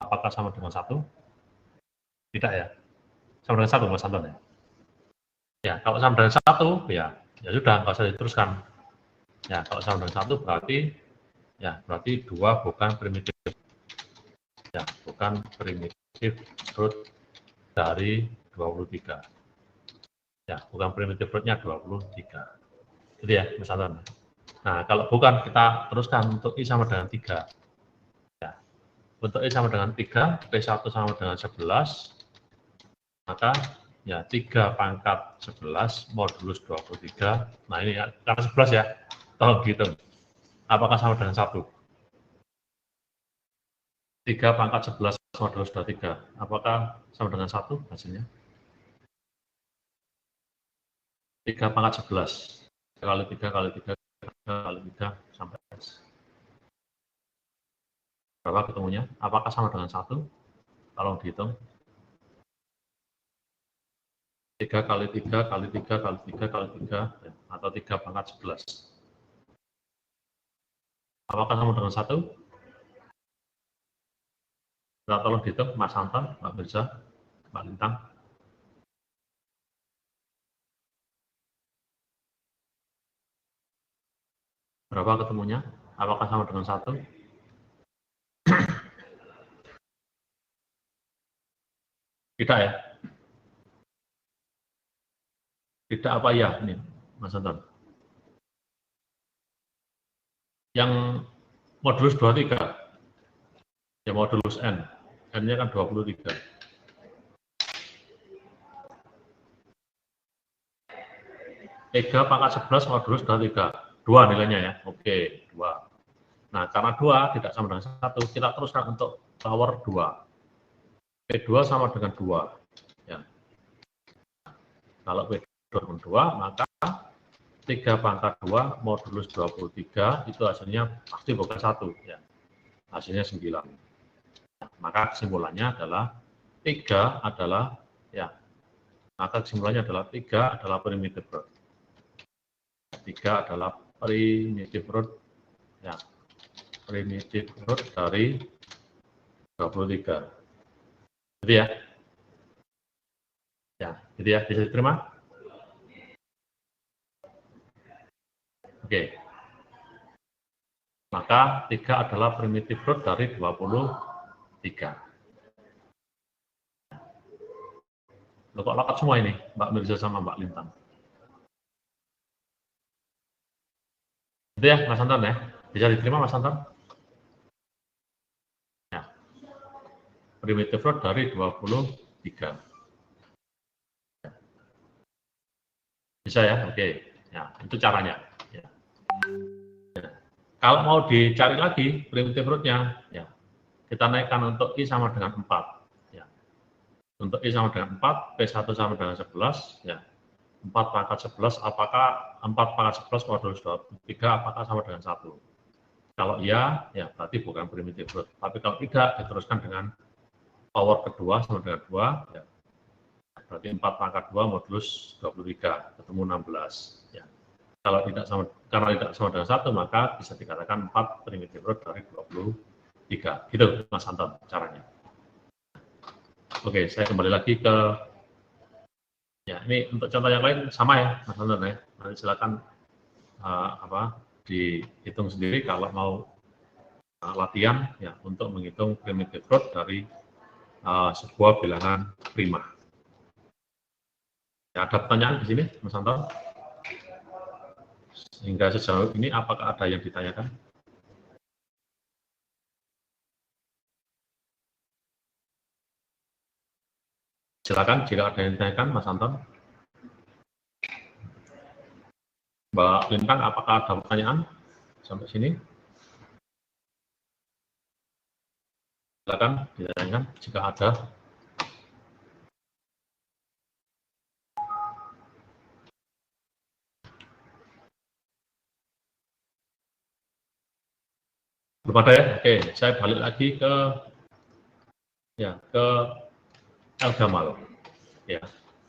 apakah sama dengan 1? Tidak ya, sama dengan 1 Mas Anton ya. Ya, kalau sama dengan 1 ya sudah, nggak usah diteruskan. Ya, kalau sama dengan 1 berarti 2 bukan primitif. Ya, bukan primitif root dari 23. Ya, bukan primitif rootnya 23. Jadi ya, Mas Anton. Nah, kalau bukan, kita teruskan untuk I sama dengan 3. Ya, untuk I sama dengan 3, P1 sama dengan 11, maka ya 3 pangkat 11 modulus 23. Nah, ini ya, karena 11 ya, tolong dihitung. Apakah sama dengan 1? 3 pangkat 11 modulus 23. Apakah sama dengan 1 hasilnya? 3 pangkat 11. 3 kali 3 kali 3 kali 3 sampai S. Berapa ketemunya? Apakah sama dengan 1? Tolong dihitung. 3 kali 3 kali 3 kali 3 kali 3 ya, atau 3 pangkat 11. Apakah sama dengan 1? Nah, tolong dihitung Mas Anton, Mbak Mirza, Mbak Lintang. Berapa ketemunya? Apakah sama dengan 1? Tidak ya? Tidak apa ya ini, Mas Anton? Yang modulus 23, ya modulus N. N-nya kan 23. Tiga pangkat 11 modulus 23. 2 nilainya ya. Oke, 2. Nah, karena 2 tidak sama dengan 1, kita teruskan untuk power 2. P2 sama dengan 2. Ya. Kalau P2 dengan 2, maka 3 pangkat 2 modulus 23 itu hasilnya pasti bukan 1. Ya. Hasilnya 9. Maka kesimpulannya adalah 3 adalah, ya, maka kesimpulannya adalah 3 adalah primitive root. 3 adalah primitive root, ya, primitive root dari 23. Gitu ya? Ya, gitu ya, bisa diterima? Oke. Maka 3 adalah primitive root dari 23. Loh, kok lengkap semua ini, Mbak Mirza sama Mbak Lintang? Itu ya, Mas Anton ya? Bisa diterima, Mas Anton? Ya. Primitive root dari 23. Bisa ya? Oke. Ya, itu caranya. Ya. Ya. Kalau mau dicari lagi primitive root-nya, ya, kita naikkan untuk I sama dengan 4. Ya. Untuk I sama dengan 4, P1 sama dengan 11, ya. 4 pangkat 11, apakah 4 pangkat 11 modulus 23, apakah sama dengan 1? Kalau iya, ya berarti bukan primitive root. Tapi kalau tidak, diteruskan dengan power kedua sama dengan 2, ya. Berarti 4 pangkat 2 modulus 23, ketemu 16. Ya. Kalau tidak sama, karena tidak sama dengan 1, maka bisa dikatakan 4 primitive root dari 23. Gitu, Mas Anton, caranya. Oke, saya kembali lagi ke, ya, ini untuk contoh yang lain sama ya, Mas Anton ya. Nanti silakan dihitung sendiri kalau mau latihan ya untuk menghitung primitive root dari sebuah bilangan prima. Ya, ada pertanyaan di sini, Mas Anton? Hingga sejauh ini apakah ada yang ditanyakan? Silakan jika ada yang ditanyakan, Mas Anton. Mbak Lintang, apakah ada pertanyaan sampai sini? Silakan ditanyakan jika ada. Belum ada ya? Oke, saya balik lagi ke, ya, ke L-Gamal. Ya,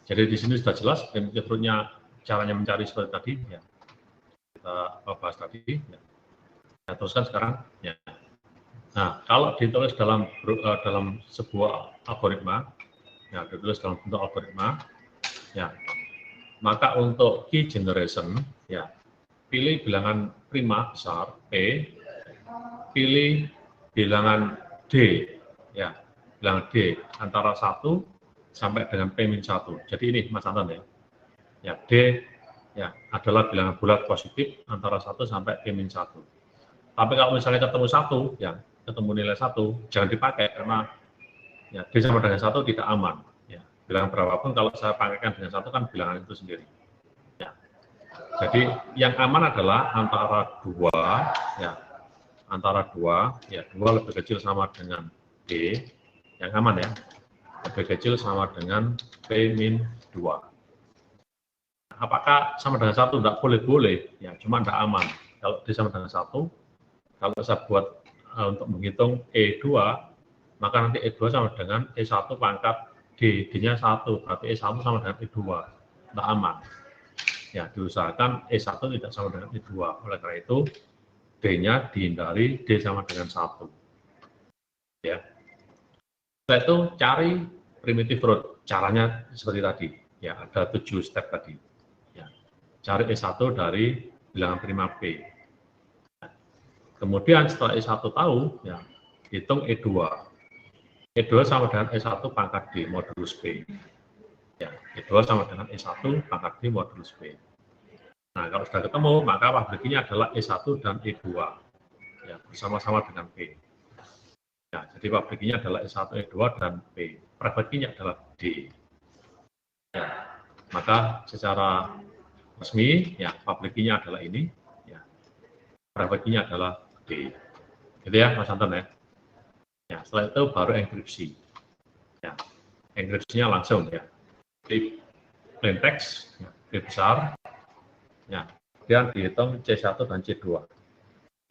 jadi di sini sudah jelas primitive root-nya, caranya mencari seperti tadi. Ya, kita bahas tadi. Ya. Nah, teruskan sekarang. Ya. Nah, kalau ditulis dalam sebuah algoritma, ya, ditulis dalam bentuk algoritma, ya, maka untuk key generation, ya, pilih bilangan prima besar P, pilih bilangan D, ya, bilangan D antara 1 sampai dengan P-1. Jadi ini Mas Anton ya, ya, D, ya, adalah bilangan bulat positif antara 1 sampai P-1. Tapi kalau misalnya ketemu 1, ya, ketemu nilai 1, jangan dipakai karena, ya, D sama dengan 1 tidak aman. Ya. Bilangan berapapun kalau saya pakaikan dengan 1 kan bilangan itu sendiri. Ya. Jadi yang aman adalah antara 2, ya, antara 2, ya, 2 lebih kecil sama dengan D, yang aman ya, lebih kecil sama dengan P-2. Apakah sama dengan 1? Tidak boleh-boleh, ya, cuma tidak aman. Kalau D sama dengan 1, kalau saya buat untuk menghitung E2, maka nanti E2 sama dengan E1 pangkat D, D-nya 1, berarti E1 sama dengan E2, tidak aman. Ya, diusahakan E1 tidak sama dengan E2, oleh karena itu D-nya dihindari, D sama dengan 1. Ya. Setelah itu cari primitive root, caranya seperti tadi, ya, ada 7 step tadi. Ya. Cari E1 dari bilangan prima P. Kemudian setelah E1 tahu, ya, hitung E2. E2 sama dengan E1 pangkat D modulus P. Ya, E2 sama dengan E1 pangkat D modulus P. Nah, kalau sudah ketemu, maka pabrikinya adalah E1 dan E2. Ya, bersama-sama dengan P. Ya, jadi pabrikinya adalah E1, E2, dan P. Pabrikinya adalah D. Ya, maka secara resmi, ya, pabrikinya adalah ini. Ya, pabrikinya adalah D. Gitu ya, Mas Anton ya. Ya, setelah itu baru enkripsi. Ya, enkripsinya langsung ya. Di plain text, ya, B besar, ya, kemudian dihitung C1 dan C2.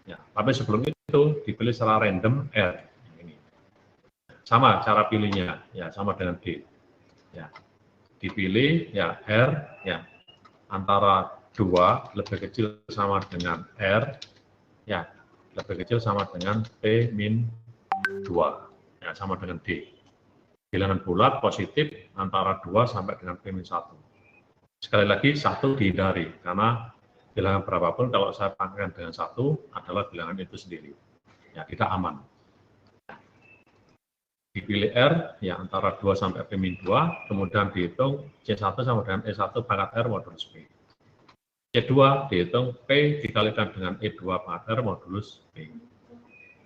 Ya, tapi sebelum itu dipilih secara random R. Ini. Sama cara pilihnya, ya sama dengan D. Ya, dipilih ya R, ya antara 2 lebih kecil sama dengan R, ya lebih kecil sama dengan P min 2, ya sama dengan D. Bilangan bulat positif antara 2 sampai dengan P min 1. Sekali lagi 1 dihindari, karena bilangan berapapun kalau saya pakaikan dengan 1 adalah bilangan itu sendiri. Ya, tidak aman. Dipilih R, ya antara 2 sampai P min 2, kemudian dihitung C1 sama dengan E1 pangkat R modulus P. C2 dihitung P dikalikan dengan E2 pangkat R modulus P.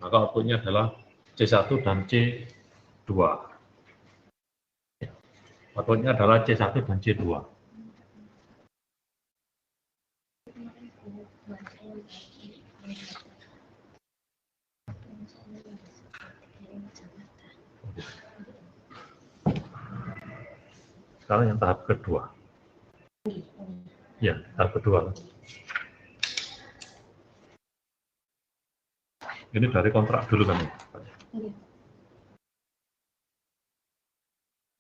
Maka outputnya adalah C1 dan C2. Outputnya adalah C1 dan C2. Sekarang yang tahap kedua. Ya, tahap kedua. Ini dari kontrak dulu kan?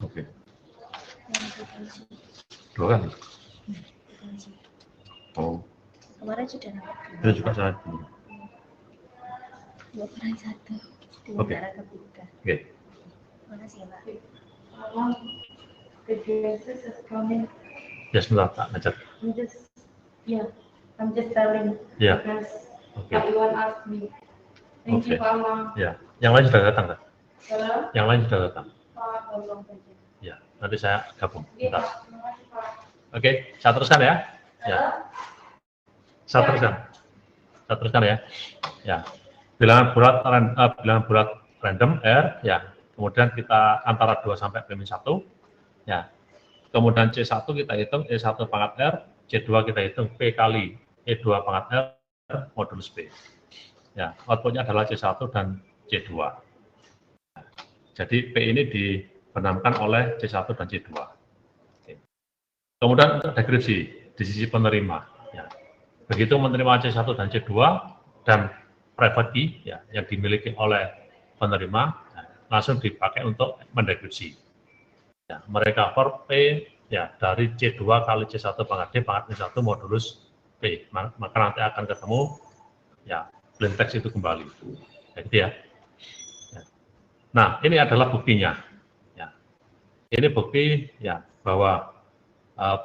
Oke. Dua kan? Oh. Kemarin sudah Itu juga saya. dua peran satu. Oke. Oke. Makasih ya, Pak. The GSS is coming. Ya, sebentar, Pak, ngecek. I'm just telling Ya. because Oke. everyone asked me. Thank you, Oke. Pak Amang. Ya, yang lain sudah datang, kan? Halo, Yang lain sudah datang. Pak Amang saja. Ya, nanti saya gabung. Iya, Bentar. Pak. Terima kasih, Pak. Oke, saya teruskan ya. Ya. Saya teruskan ya. Ya. Bilangan bulat random R, ya. Kemudian kita antara 2 sampai P-1, ya. Kemudian C1 kita hitung E1 pangkat R, C2 kita hitung P kali E2 pangkat R modulus P. Ya, outputnya adalah C1 dan C2. Jadi P ini dibenamkan oleh C1 dan C2. Oke. Kemudian untuk deskripsi di sisi penerima. Ya. Begitu menerima C1 dan C2 dan private key ya, yang dimiliki oleh penerima, ya, langsung dipakai untuk mendeskripsi. Ya, merecover P ya dari C2 kali C1 pangkat D pangkat min 1 modulus P. Maka nanti akan ketemu ya plain text itu kembali. Ya, gitu ya. Ya. Nah, ini adalah buktinya. Ya. Ini bukti ya bahwa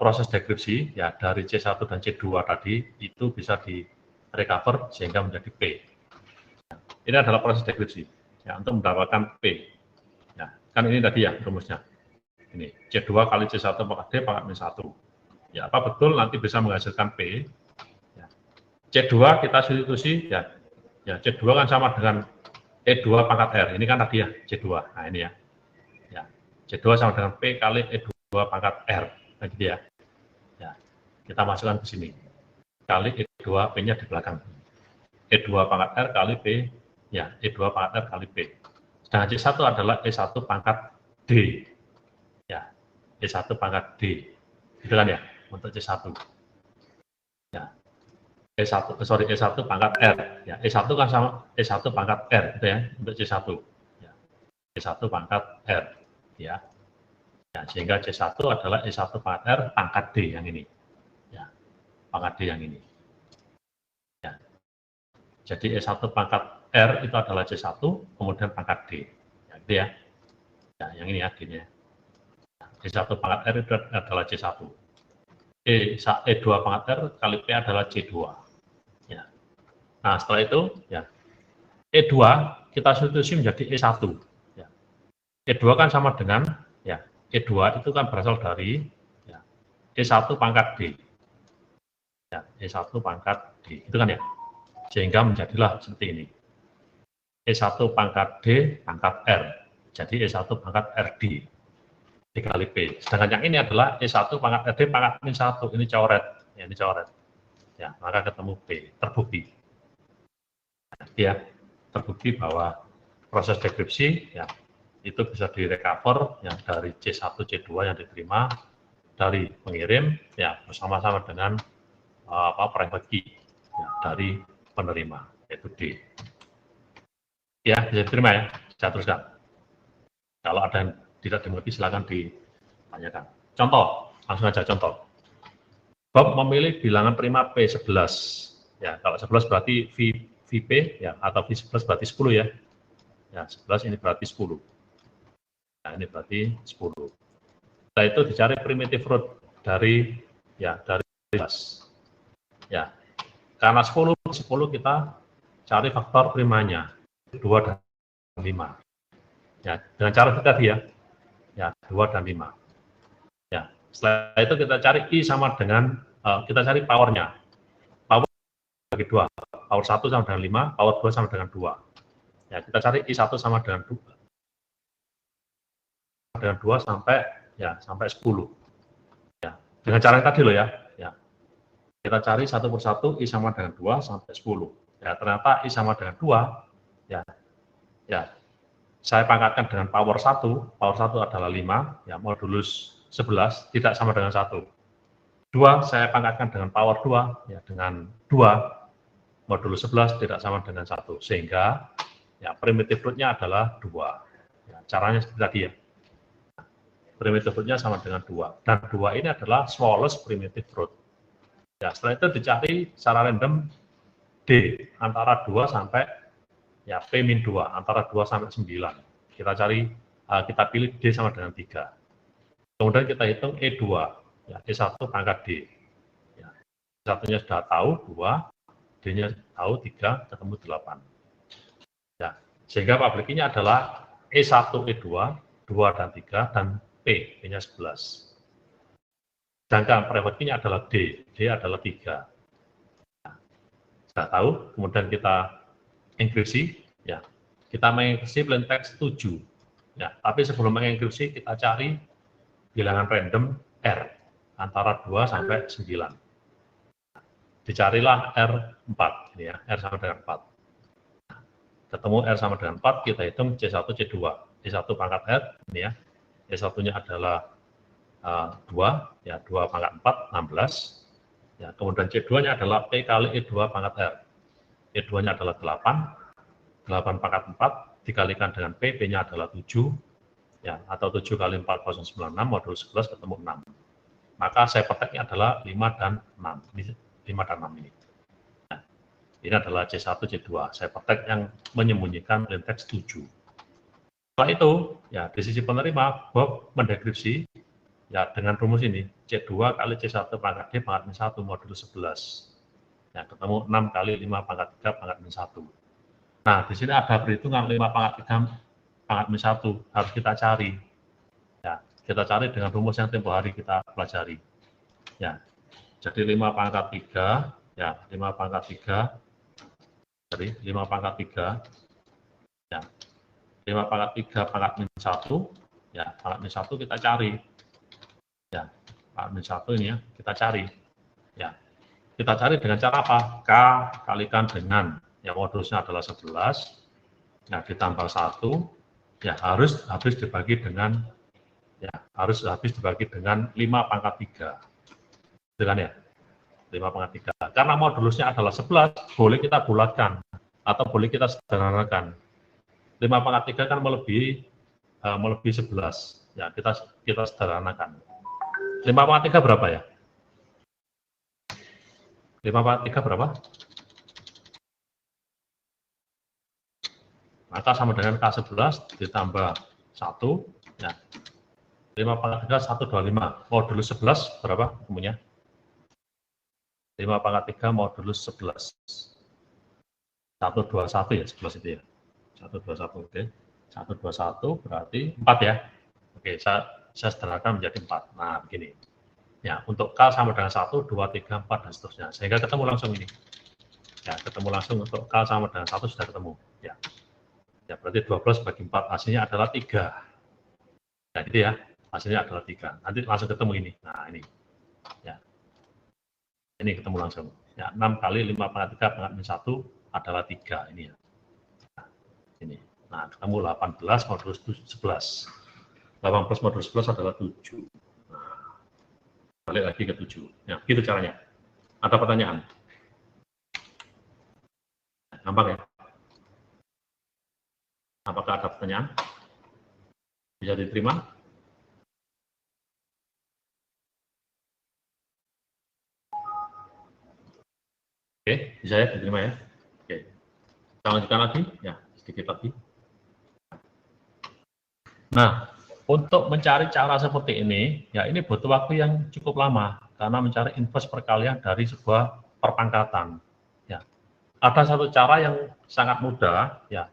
proses deskripsi ya dari C1 dan C2 tadi itu bisa di recover sehingga menjadi P. Ya. Ini adalah proses deskripsi ya untuk mendapatkan P. Ya, kan ini tadi ya rumusnya. Ini C2 kali C1 pangkat D pangkat min 1. Ya, apa betul nanti bisa menghasilkan P? Ya. C2 kita substitusi ya. Ya, C2 kan sama dengan E2 pangkat R. Ini kan tadi ya C2. Nah, ini ya. Ya. C2 sama dengan P kali E2 pangkat R. Nah, gitu ya. Ya. Kita masukkan ke sini. Kali E2 P-nya di belakang. E2 pangkat R kali P. Ya, E2 pangkat R kali P. Sedangkan C1 adalah E1 pangkat D. Ya, E1 pangkat D. Itu kan ya, untuk C1. Ya. E1 pangkat R. Ya, E1 kan sama E1 pangkat R, gitu ya, untuk C1. Ya. E1 pangkat R. Ya. Ya, sehingga C1 adalah E1 pangkat R pangkat D yang ini. Ya. Pangkat D yang ini. Ya. Jadi E1 pangkat R itu adalah C1, kemudian pangkat D. Ya, gitu ya. Ya, yang ini ya, D-nya. E1 pangkat R itu adalah C1. E2 pangkat R kali P adalah C2. Ya. Nah, setelah itu, ya, E2 kita substitusi menjadi E1. Ya. E2 kan sama dengan, ya, E2 itu kan berasal dari ya, E1 pangkat D. Ya, E1 pangkat D. Itu kan ya. Sehingga menjadilah seperti ini. E1 pangkat D pangkat R. Jadi E1 pangkat RD. Dikali P. Sedangkan yang ini adalah E1 pangkat RD pangkat min 1. Ini coret. Ya, ini coret. Ya, maka ketemu P. Terbukti. Ya. terbukti bahwa proses dekripsi ya itu bisa direcover yang dari C1, C2 yang diterima dari pengirim ya bersama-sama dengan private key ya, dari penerima yaitu D. Ya bisa diterima ya, saya teruskan. Kalau ada yang tidak dimengerti silakan ditanyakan. Contoh, langsung aja contoh. Bob memilih bilangan prima P11. Ya, kalau 11 berarti VP ya atau V11 berarti 10 ya. Ya, 11 ini berarti 10. Nah, ini berarti 10. Setelah itu dicari primitive root dari 11. Ya. Karena 10 kita cari faktor primanya 2 dan 5. Ya, dengan cara itu tadi ya. Ya, 2 dan 5. Ya, setelah itu kita cari I sama dengan kita cari powernya. Power bagi 2. Power 1 sama dengan 5, power 2 sama dengan 2. Ya, kita cari I1 sama dengan 2. Dengan 2 sampai 10. Ya, dengan cara yang tadi loh ya. Ya. Kita cari satu persatu I sama dengan 2 sampai 10. Ya, ternyata I sama dengan 2 ya. Ya. Saya pangkatkan dengan power 1. Power 1 adalah 5, ya modulus 11 tidak sama dengan 1. 2 saya pangkatkan dengan power 2 ya dengan 2 modulus 11 tidak sama dengan 1 sehingga ya primitive root-nya adalah 2. Ya, caranya seperti tadi ya. Primitive root-nya sama dengan 2 dan 2 ini adalah smallest primitive root. Ya, setelah itu dicari secara random D antara 2 sampai ya P-2 antara 2 sampai 9. Kita cari kita pilih D sama dengan 3. Kemudian kita hitung E2 ya E1 pangkat D. Ya, satunya sudah tahu 2, D-nya tahu 3, ketemu 8. Ya, sehingga public key-nya adalah E1, E2, 2 dan 3 dan P, P-nya 11. Sedangkan private key-nya adalah D, D adalah 3. Ya, sudah tahu, kemudian kita enkripsi, ya kita mengenkripsi plain text 7. Ya, tapi sebelum mengenkripsi kita cari bilangan random R antara 2 sampai 9. Dicarilah R4 ini ya, R sama dengan 4. Ketemu R sama dengan 4, kita hitung C1, C2. C1 pangkat R ini ya. C1-nya adalah 2, ya 2 pangkat 4, 16. Ya, kemudian C2-nya adalah P kali E2 pangkat R. E2-nya adalah 8, 8 pangkat 4 dikalikan dengan P, P-nya adalah 7, ya, atau 7 kali 4, 096, modul 11 ketemu 6. Maka saya peteknya adalah 5 dan 6. Ini 5 dan 6 ini. Nah, ini adalah C1, C2. Saya petek yang menyembunyikan plain text 7. Setelah itu, ya di sisi penerima, Bob mendekripsi ya dengan rumus ini, C2 kali C1 pangkat D pangkat min 1 modul 11. Ya, ketemu 6 kali 5 pangkat 3 pangkat min 1. Nah, di sini ada perhitungan 5 pangkat 3 pangkat min 1 harus kita cari. Ya, kita cari dengan rumus yang tempo hari kita pelajari. Ya, jadi 5 pangkat 3, ya 5 pangkat 3, jadi 5 pangkat 3, ya 5 pangkat 3 pangkat min 1, ya pangkat min 1 kita cari. Ya, pangkat min 1 ini ya, kita cari. Ya, kita cari dengan cara apa? K kalikan dengan, ya modulusnya adalah 11, ya ditambah 1, ya harus habis dibagi dengan, ya harus habis dibagi dengan 5 pangkat 3. Itu kan ya? 5 pangkat 3. Karena modulusnya adalah 11, boleh kita bulatkan atau boleh kita sederhanakan. 5 pangkat 3 kan melebihi 11. Ya, kita sederhanakan. 5 pangkat 3 berapa ya? 5 pangkat 3 berapa? Maka sama dengan K11 ditambah 1, ya. 5 pangkat 3, 125. Modulus 11 berapa ketemunya? 5 pangkat 3 modulus 11. 121 ya, 11 itu ya. 121, oke. 121 berarti 4 ya. Oke, saya sederhanakan menjadi 4. Nah, begini. Ya, untuk K sama dengan 1, 2, 3, 4, dan seterusnya. Sehingga ketemu langsung ini. Ya, ketemu langsung untuk K sama dengan 1 sudah ketemu. Ya, ya berarti 12 bagi 4, hasilnya adalah 3. Ya, gitu ya. Hasilnya adalah 3. Nanti langsung ketemu ini. Nah, ini. Ya. Ini ketemu langsung. Ya, 6 kali 5 pangkat 3 pangkat min 1 adalah 3. Ini ya. Nah, Nah, ketemu 18 modulus 11. 18 modulus 11 adalah 7. Nah, balik lagi ke 7. Ya, gitu caranya. Ada pertanyaan? Gampang ya? Apakah ada pertanyaan? Bisa diterima? Oke, bisa ya diterima ya? Oke. Kita lanjutkan lagi? Ya, sedikit lagi. Nah, untuk mencari cara seperti ini, ya ini butuh waktu yang cukup lama, karena mencari inverse perkalian dari sebuah perpangkatan. Ya, ada satu cara yang sangat mudah, ya,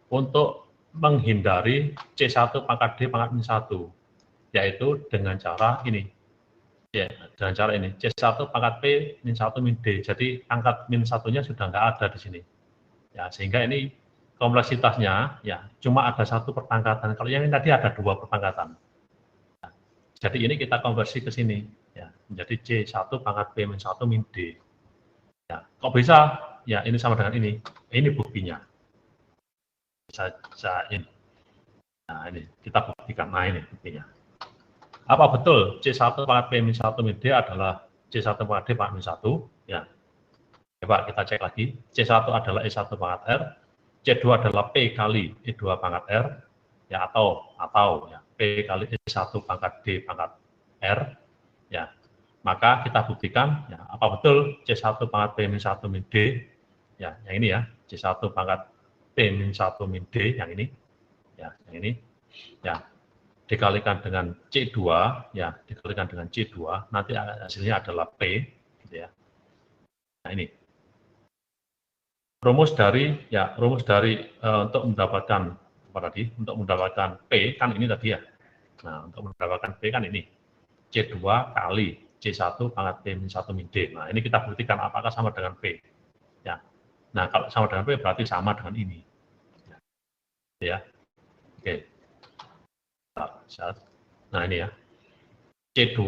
untuk menghindari C1 pangkat D pangkat min 1, yaitu dengan cara ini. Ya, dengan cara ini, C1 pangkat P min 1 min D. Jadi pangkat min 1-nya sudah nggak ada di sini. Ya, sehingga ini kompleksitasnya ya cuma ada satu perpangkatan. Kalau yang ini tadi ada dua perpangkatan. Ya, jadi ini kita konversi ke sini. Ya, menjadi C1 pangkat P min 1 min D. Ya, kok bisa? Ya, ini sama dengan ini. Ini buktinya. Bisa ini. Nah, ini kita buktikan. Nah, ini buktinya. Apa betul C1 pangkat P min 1 min D adalah C1 pangkat D pangkat min 1? Ya. Coba kita cek lagi. C1 adalah E1 pangkat R, C2 adalah P kali E2 pangkat R, ya atau ya P kali E1 pangkat D pangkat R, ya. Maka kita buktikan ya apa betul C1 pangkat P min 1 min D, ya yang ini ya, C1 pangkat P min 1 min D yang ini. Ya, yang ini. Ya. Dikalikan dengan C2, ya, dikalikan dengan C2, nanti hasilnya adalah P, gitu ya. Nah, ini. Rumus dari untuk mendapatkan apa tadi? Untuk mendapatkan P kan ini tadi ya. Nah, untuk mendapatkan P kan ini C2 kali C1 pangkat P min 1 min D. Nah, ini kita buktikan apakah sama dengan P. Ya. Nah, kalau sama dengan P berarti sama dengan ini. Ya. Oke. Nah, ini ya. C2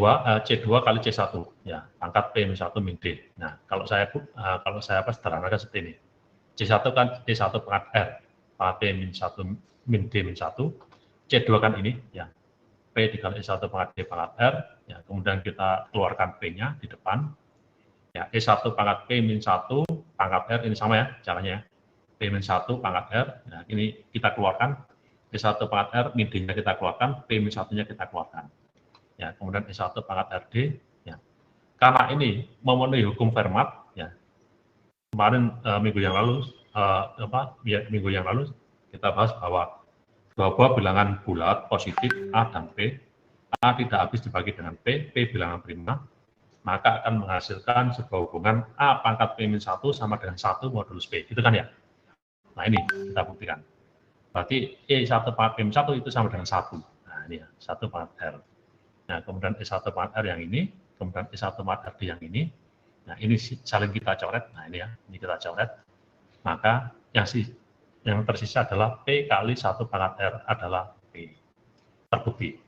kali C1 ya, pangkat P min 1 min D. Nah, kalau saya sederhanakan seperti ini. C1 kan C1 pangkat R, pangkat P min 1 min D min 1. C2 kan ini ya. P dikali E1 pangkat D pangkat R, ya, kemudian kita keluarkan P-nya di depan. Ya, E1 pangkat P min 1 pangkat R ini sama ya caranya ya. P min 1 pangkat R, nah ini kita keluarkan. E1 pangkat R, min D-nya kita keluarkan, P min 1-nya kita keluarkan. Ya, kemudian E1 pangkat RD, ya. Karena ini memenuhi hukum Fermat, ya. Kemarin minggu yang lalu kita bahas bahwa dua buah bilangan bulat positif A dan P, A tidak habis dibagi dengan P bilangan prima, maka akan menghasilkan sebuah hubungan A pangkat P min 1 sama dengan 1 modulus P, gitu kan ya. Nah, ini kita buktikan. Berarti E1 pangkat P min 1 itu sama dengan 1. Nah, ini ya, 1 pangkat R. Nah, kemudian E1 pangkat R yang ini, kemudian E1 pangkat RD yang ini. Nah, ini saling kita coret. Nah, ini ya, ini kita coret. Maka yang tersisa adalah P kali 1 pangkat R adalah P. Terbukti.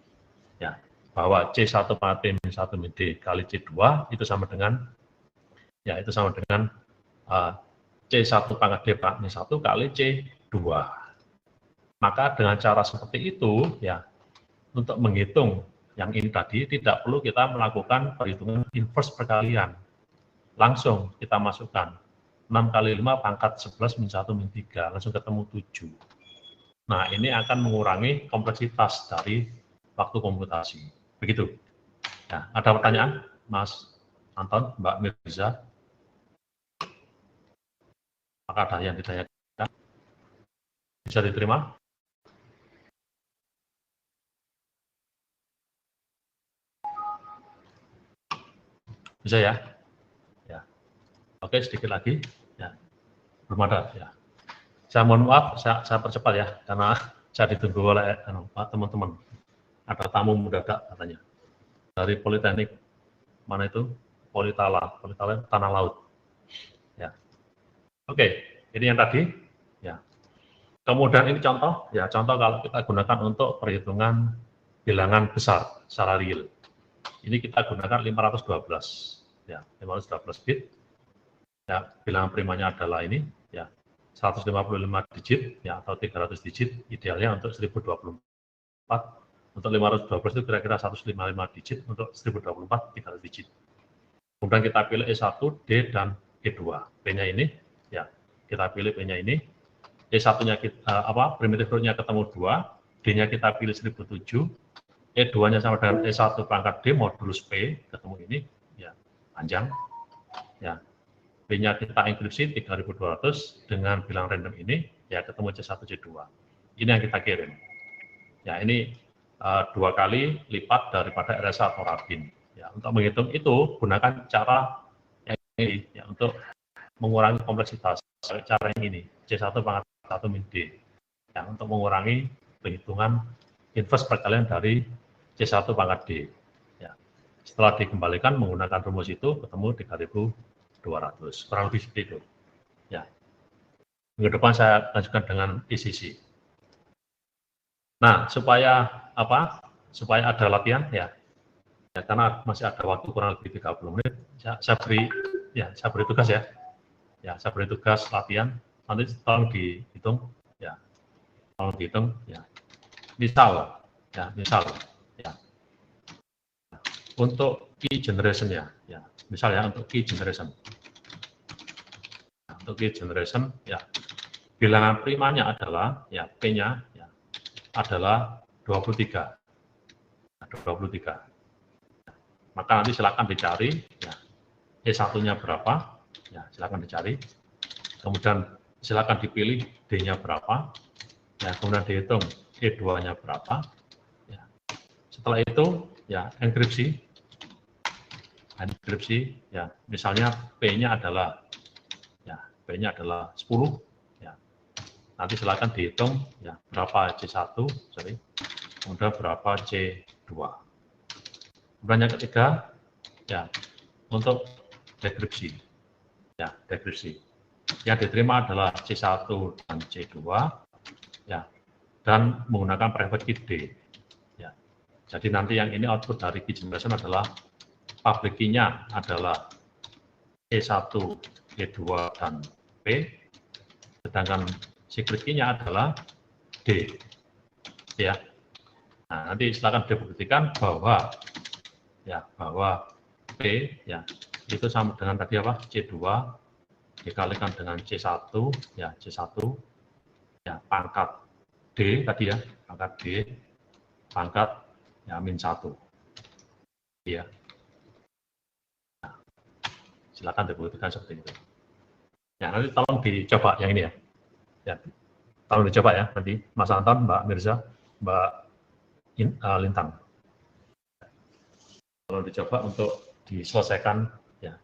Ya, bahwa C1 pangkat P min 1 min D kali C2 itu sama dengan C1 pangkat D pangkat min 1 kali C2. Maka dengan cara seperti itu, ya, untuk menghitung yang ini tadi, tidak perlu kita melakukan perhitungan inverse perkalian. Langsung kita masukkan 6 kali 5 pangkat 11 min 1 min 3, langsung ketemu 7. Nah, ini akan mengurangi kompleksitas dari waktu komputasi. Begitu. Nah, ada pertanyaan, Mas Anton, Mbak Mirza? Apakah ada yang ditanyakan? Bisa diterima? Bisa ya? Ya. Oke, sedikit lagi. Ya. Belum ada ya. Saya mohon maaf, saya percepat ya, karena saya ditunggu oleh teman-teman. Ada tamu mendadak katanya. Dari Politeknik, mana itu? Politala Tanah Laut. Ya. Oke, ini yang tadi. Ya. Kemudian ini contoh, ya contoh kalau kita gunakan untuk perhitungan bilangan besar secara real. Ini kita gunakan 512, ya 512 bit. Ya, bilangan primanya adalah ini, ya 155 digit ya atau 300 digit, idealnya untuk 1024. Untuk 512 itu kira-kira 155 digit, untuk 1024 300 digit. Kemudian kita pilih E1, D, dan E2. P-nya ini, ya kita pilih P-nya ini. E1-nya primitive root-nya ketemu 2, D-nya kita pilih 1007, E2-nya sama dengan E1 pangkat D modulus P, ketemu ini, ya panjang. Ya, P-nya kita enkripsi 3200 dengan bilang random ini, ya ketemu C1, C2. Ini yang kita kirim. Ya, ini 2 kali lipat daripada RSA atau Rabin. Ya, untuk menghitung itu gunakan cara yang ini ya, untuk mengurangi kompleksitas. Cara yang ini C1 pangkat 1 min D. Ya, untuk mengurangi penghitungan inverse perkalian dari C1 pangkat D. Ya. Setelah dikembalikan menggunakan rumus itu ketemu 3200. Kurang lebih seperti itu. Ya. Minggu depan saya lanjutkan dengan ECC. Nah, supaya ada latihan ya, karena masih ada waktu kurang lebih 30 menit, saya beri tugas ya. Ya, saya beri tugas latihan, nanti tolong dihitung ya. Tolong dihitung ya. Misal ya. Untuk key generation-nya ya. Misal ya untuk key generation. Nah, untuk key generation ya. Bilangan primanya adalah ya P-nya ya adalah 23. 23. Maka nanti silakan dicari ya, E1-nya berapa, ya silakan dicari. Kemudian silakan dipilih D-nya berapa, ya kemudian dihitung E2-nya berapa. Ya. Setelah itu ya enkripsi ya, misalnya P-nya adalah 10 ya. Nanti silakan dihitung ya berapa C1, kemudian berapa C2. Kemudian yang ketiga, ya untuk deskripsi. Ya, deskripsi. Yang diterima adalah C1 dan C2, ya, dan menggunakan private key D. Ya. Jadi nanti yang ini output dari key generation adalah public key-nya adalah E1, E2, dan P, sedangkan secret key-nya adalah D. Ya. Nah, nanti silakan dibuktikan bahwa P ya itu sama dengan tadi apa C2 dikalikan dengan C1 ya C1 ya pangkat D tadi ya pangkat D pangkat ya min 1 ya. Nah, silakan dibuktikan seperti itu. Ya nanti tolong dicoba yang ini ya. Ya tolong dicoba ya nanti Mas Anton, Mbak Mirza, Mbak Lintang. Tolong dicoba untuk diselesaikan ya.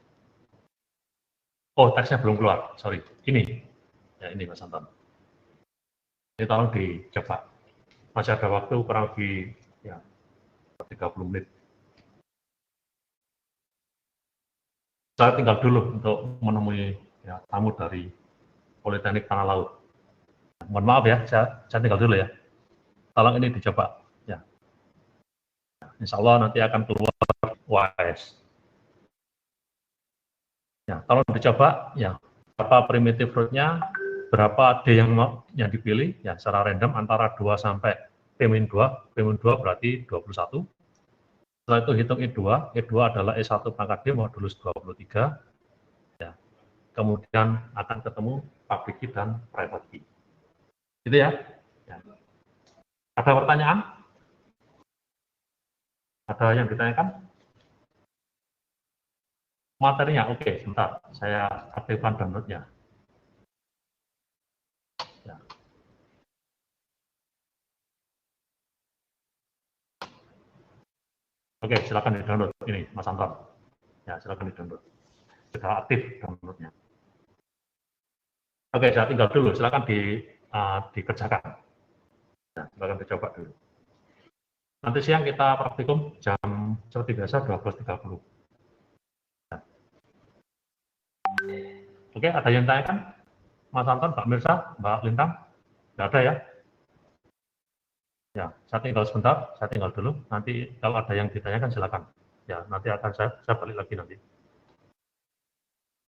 Oh, teksnya belum keluar, sorry. Ini, ya ini Mas Anton. Ini tolong dicoba. Masih ada waktu kurang lebih ya 30 menit. Saya tinggal dulu untuk menemui ya, tamu dari Politeknik Tanah Laut. Mohon maaf ya, saya tinggal dulu ya. Tolong ini dicoba. Ya. Insya Allah nanti akan keluar UAS. Ya, tolong dicoba ya berapa primitive root-nya, berapa D yang dipilih ya secara random antara 2 sampai P-2. P-2 berarti 21. Setelah itu hitung E2. E2 adalah E1 pangkat D modulus 23. Ya. Kemudian akan ketemu public key dan private key. Gitu ya. Ya. Ada pertanyaan? Ada yang ditanyakan? Materinya, oke, sebentar. Saya aktifkan download-nya. Ya. Oke, silakan di-download ini, Mas Anton. Ya, silakan di-download. Sudah aktif download-nya. Oke, saya tinggal dulu. Silakan dikerjakan. Ya, silakan dicoba dulu. Nanti siang kita praktikum jam seperti biasa 12.30. Ya. Oke, ada yang tanyakan? Mas Anton, Mbak Mirza, Mbak Lintang? Tidak ada ya? Ya, saya tinggal sebentar, saya tinggal dulu. Nanti kalau ada yang ditanyakan silakan. Ya, nanti akan saya balik lagi nanti.